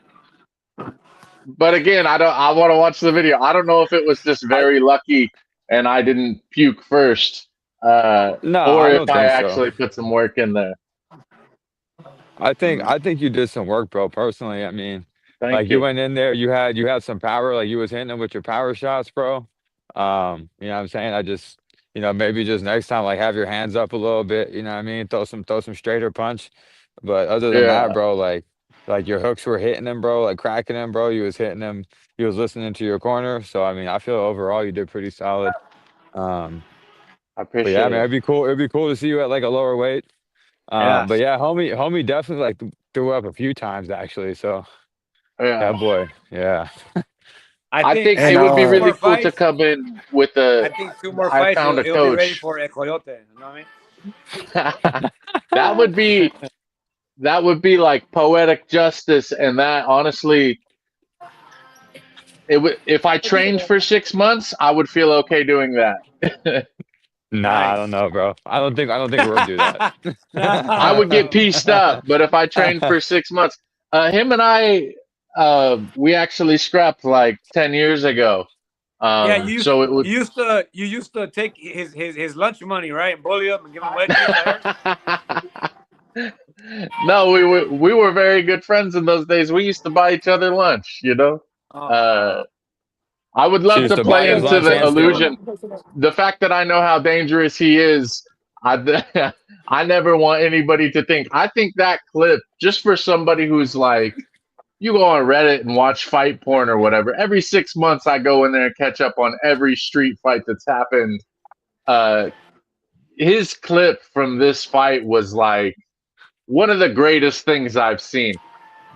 but again, I don't. I want to watch the video. I don't know if it was just I very lucky and I didn't puke first, No, or I if don't I think so. actually put some work in there. I think you did some work, bro. Personally, I mean, Thank like you you. went in there, you had some power, like you was hitting them with your power shots, bro. You know what I'm saying? I just, maybe just next time, like have your hands up a little bit. You know what I mean? Throw some straighter punch. But other than that, Yeah, bro, like your hooks were hitting them, bro, like cracking them, bro. You was hitting them. You was listening to your corner. So I mean, I feel overall you did pretty solid. Um, I but yeah, appreciate man, it. it'd be cool. It'd be cool to see you at like a lower weight. yeah. But yeah, homie definitely like threw up a few times actually. So yeah, Yeah, boy. Yeah. I I think think And it would be two more really cool to fights. come in with a. I think two more I fights. found a He'll be ready coach. for a coyote. You know what that would be that would be like poetic justice, and that honestly, it would. If I trained for 6 months, I would feel okay doing that. Nah, I I don't mean? know, bro. I don't think we'll do that. I would get Nice. pieced up, but if I trained for 6 months, him and I, we actually scrapped like 10 years ago. Yeah, So it would. you used to take his lunch money, right, and bully him and give him wedgies. I heard. No, we were very good friends in those days. We used to buy each other lunch. Oh, Uh, I would She love used to to buy play his into lunch the and steal it. illusion. The fact that I know how dangerous he is, I never want anybody to think. I think that clip, just for somebody who's like, you go on Reddit and watch fight porn or whatever. Every 6 months, I go in there and catch up on every street fight that's happened. His clip from this fight was like one of the greatest things I've seen.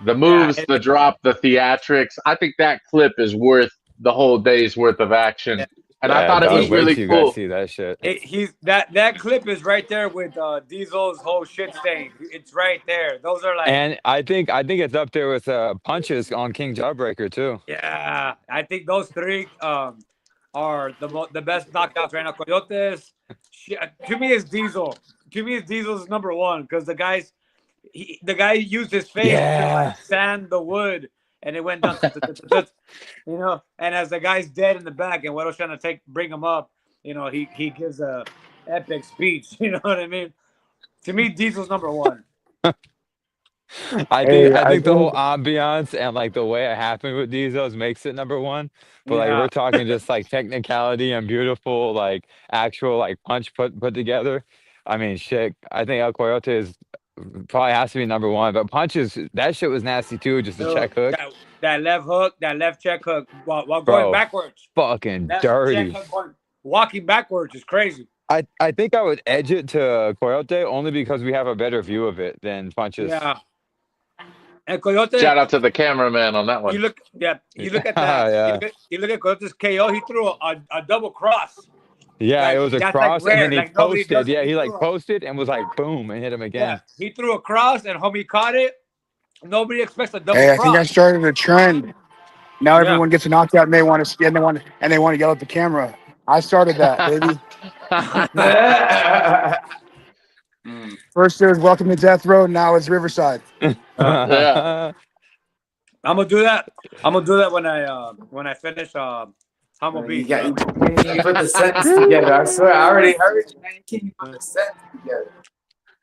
The Yeah, moves, the drop, the theatrics. I think that clip is worth the whole day's worth of action. And I Yeah, thought it dog. was Wait really till you guys cool. see that shit. he's that clip is right there with Diesel's whole shit stain. It's right there. Those are like, And I think it's up there with punches on King Jawbreaker too. yeah, I think those three are the best knockouts right now. Coyotes, to me, is Diesel. To me, is Diesel's number one because the guy used his face to Yeah. like sand the wood, and it went down. You know, and as the guy's dead in the back, and Weddle's trying to bring him up, you know, he gives a epic speech. You know what I mean? To me, Diesel's number one. I think Hey, I I think the whole think ambiance and like the way it happened with Diesels makes it number one. But like Yeah. we're talking just like technicality and beautiful like actual like punch put together. I mean shit. I think El Coyote is probably has to be number one. But punches that shit was nasty too. Just a Dude, check hook, that left hook, that left check hook, while going bro. backwards. Fucking That check dirty. hook walking backwards is crazy. I think I would edge it to Coyote only because we have a better view of it than punches. Yeah. And Coyote, Shout out to the cameraman on that one. you look at that, Yeah. you look at Coyote's KO. He threw a double cross. Yeah, it Like was a that's like cross, and then rare. he Like nobody posted. does it. Yeah, he like posted and was like, boom, and hit him Yeah, again. he threw a cross and homie caught it. Nobody expects a double hey, I think I cross. started a trend. Now Yeah. everyone gets a knockout and they want to and they want to yell at the camera. I started that, baby. First it was Welcome to Death Row, now it's Riverside. Yeah. I'm gonna do that. I'm gonna do that when I finish Humble You Beach. got you can't even put the sentence together. I swear, I already heard you, man. You can't even put the sentence together.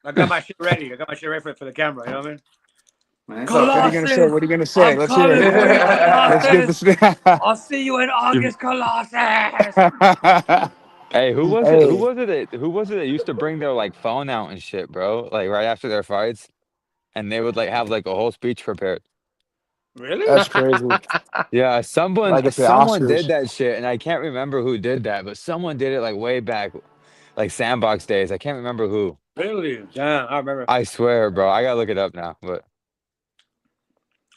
I got my shit ready. I got my shit ready for the camera. You know what I mean? Man, it's What are you okay. gonna say? What are you gonna say? I'm Let's hear coming it. for you, Let's get Colossus. this. I'll see you in August, Colossus. Hey, who was it? Who Hey, was it? Who was it that used to bring their like phone out and shit, bro? Like right after their fights, and they would like have like a whole speech prepared. Really? that's crazy. Yeah, someone Like at the someone did Oscars. that shit, and I can't remember who did that, but someone did it like way back, like Sandbox days. I can't remember who. Really? Yeah, I remember. I swear, bro. I gotta look it up now. But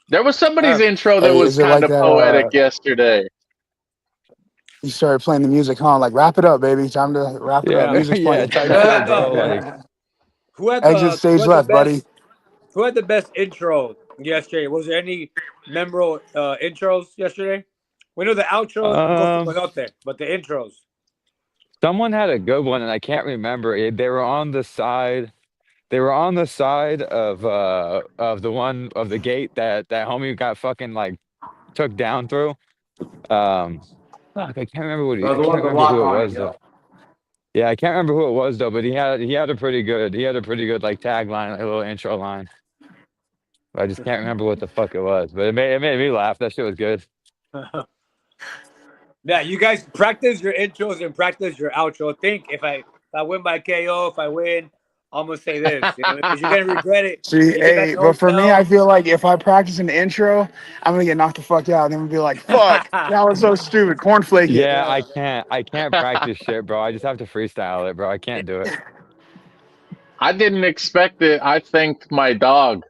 There was somebody's intro that Hey, was is it kind like of that? poetic yesterday. You started playing the music, huh? Like wrap it up, baby. Time to wrap it up. yeah, Music's yeah, playing. type shit, bro. Like, Exit stage left, buddy. Who had the best intro yesterday? Was there any memorable intros yesterday? We know the outros goes to um, Coyote, but the intros. someone had a good one, and I can't remember it. They were on the side. They were on the side of the one of the gate that homie got fucking like took down through. Fuck, I can't remember I can't remember who it was though. Yeah, I can't remember who it was though, but he had a pretty good like tagline, like a little intro line. But I just can't remember what the fuck it was. But it made me laugh. That shit was good. Yeah, you guys practice your intros and practice your outro. Think if I win by KO, if I win, I'm gonna say this. You know, because you're gonna regret it. See, You get back hey, to the but for me, hotel. I feel like if I practice an intro, I'm gonna get knocked the fuck out, and then I'm gonna be like, "Fuck, that was so stupid." Cornflake it. Yeah, I can't practice shit, bro. I just have to freestyle it, bro. I can't do it. I didn't expect it. I thanked my dog.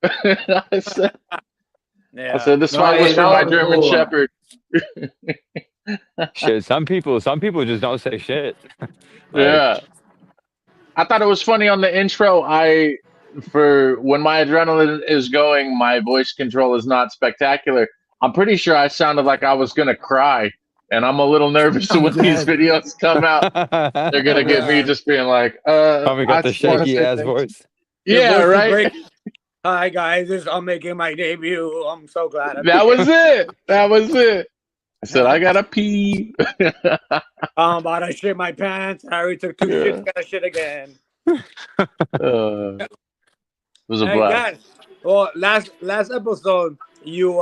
I said, Yeah. I said this No, fight was yeah, for that my was German cool. Shepherd. Shit, some people just don't say shit. Like, Yeah. I thought it was funny on the intro. For when my adrenaline is going, my voice control is not spectacular. I'm pretty sure I sounded like I was gonna cry, and I'm a little nervous I'm when these dead. videos come out. They're gonna get me Yeah. just being like, homie got I the just want to shaky say ass thank you. voice. Your Yeah, voice is right. breaking. Hi guys, I'm making my debut. I'm so glad. That was it. That was it. I said I gotta pee. I'm about to shit my pants. I already took 2 shits. Gotta shit again. It was a Hey blast. guys. Well, last episode you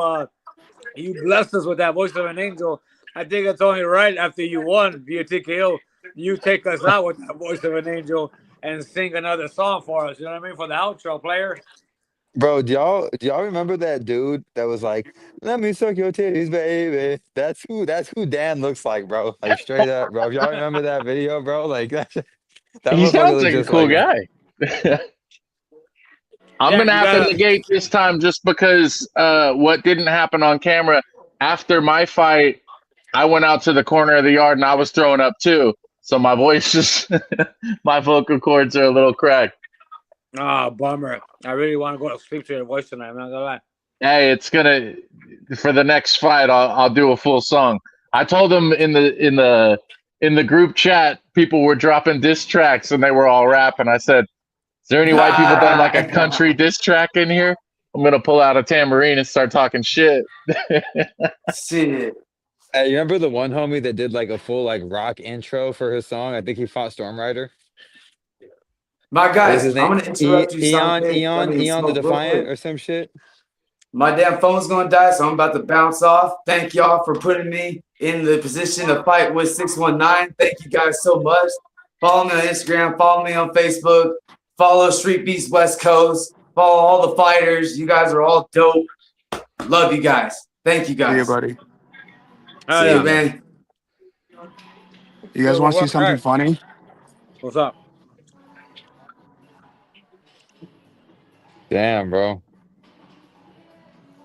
blessed us with that voice of an angel. I think it's only right after you won via TKO you take us out with that voice of an angel and sing another song for us. You know what I mean? For the outro, player. Bro, do y'all remember that dude that was like, "Let me suck your titties, baby"? That's who Dan looks like, bro. Like straight up, bro. If y'all remember that video, bro, like that He motherfucker sounds looks like a just cool like him. guy. I'm Dan, gonna you have to gotta. negate this time just because what didn't happen on camera after my fight, I went out to the corner of the yard and I was throwing up too. So my voice just my vocal cords are a little cracked. Ah, bummer. I really want to go to sleep to your voice tonight. I'm not gonna lie. Hey, it's gonna for the next fight. I'll do a full song. I told them in the group chat, people were dropping diss tracks and they were all rapping. I said, "Is there any white people that like a country diss track in here?" I'm gonna pull out a tambourine and start talking shit. Shit. Hey, you remember the one homie that did like a full like rock intro for his song? I think he fought Storm Rider. My What was guys, his I'm name? gonna interrupt you so quick. I mean, Eon the smoke real Defiant quick. or some shit. My damn phone's gonna die, so I'm about to bounce off. Thank y'all for putting me in the position to fight with 619. Thank you guys so much. Follow me on Instagram, follow me on Facebook, follow Street Beast West Coast, follow all the fighters. You guys are all dope. Love you guys. Thank you See you, guys. buddy. Oh, See See you, you, yeah. man. man. You guys want to see All something right. funny? What's up? Damn, bro.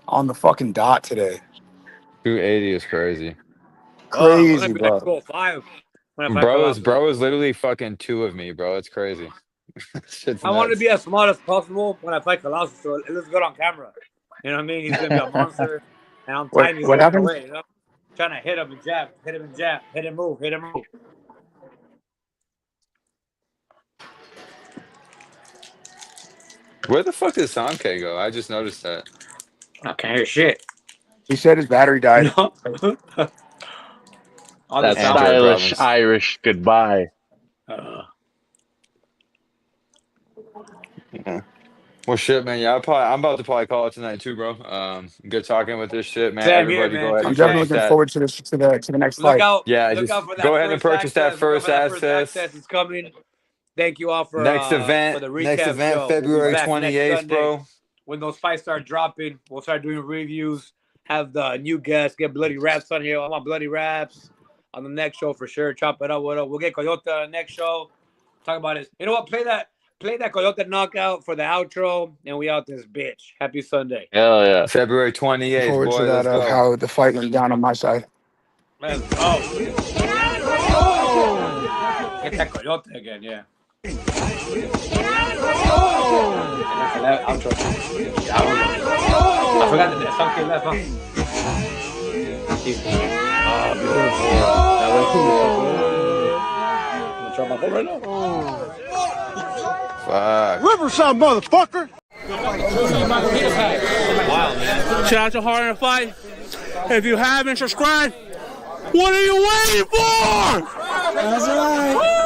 On the fucking dot today. 280 is crazy. Oh, I'm gonna Crazy, be like bro. 205 when I fight Bro is Colossus. literally fucking two of me, bro. It's crazy. Shit's I want to nuts. be as small as possible when I fight Colossus, so it looks good on camera. You know what I mean? He's gonna be a monster, and I'm What tiny, he's what getting happened? away. You know, trying to hit him and jab, hit him and jab, hit and move, hit and move. Where the fuck did Sanke go? I just noticed that. I can't hear shit. He said his battery died. No. All the That sound. Android stylish problems. Irish goodbye. Yeah. Well, shit, man. Yeah, I'm about to probably call it tonight too, bro. Good talking with this shit, man. Same here, Everybody go man. ahead I'm and definitely purchase Touche. looking that. forward to this to the next fight. Yeah, Look just out for go that ahead and first purchase that access. Look out first for that first access. access. It's coming. Thank you all for Next the next recap event, show. We'll be February back next 28th, Sunday. bro. When those fights start dropping, we'll start doing reviews. Have the new guests, get Bloody Raps on here. I want Bloody Raps on the next show for sure. Chop it up with us. We'll get Coyote on the next show. Talk about it. You know what? Play that Coyote knockout for the outro, and we out this bitch. Happy Sunday. Hell yeah. February Looking 28th, forward to boy. that Let's go. how the fight went down on my side. Let's go. Get that Coyote again, yeah. Outro. I forgot that there's something left, huh? Fuck. Riverside, motherfucker. Shout out to Hard in a Fight. If you haven't subscribed, what are you waiting for? That's right.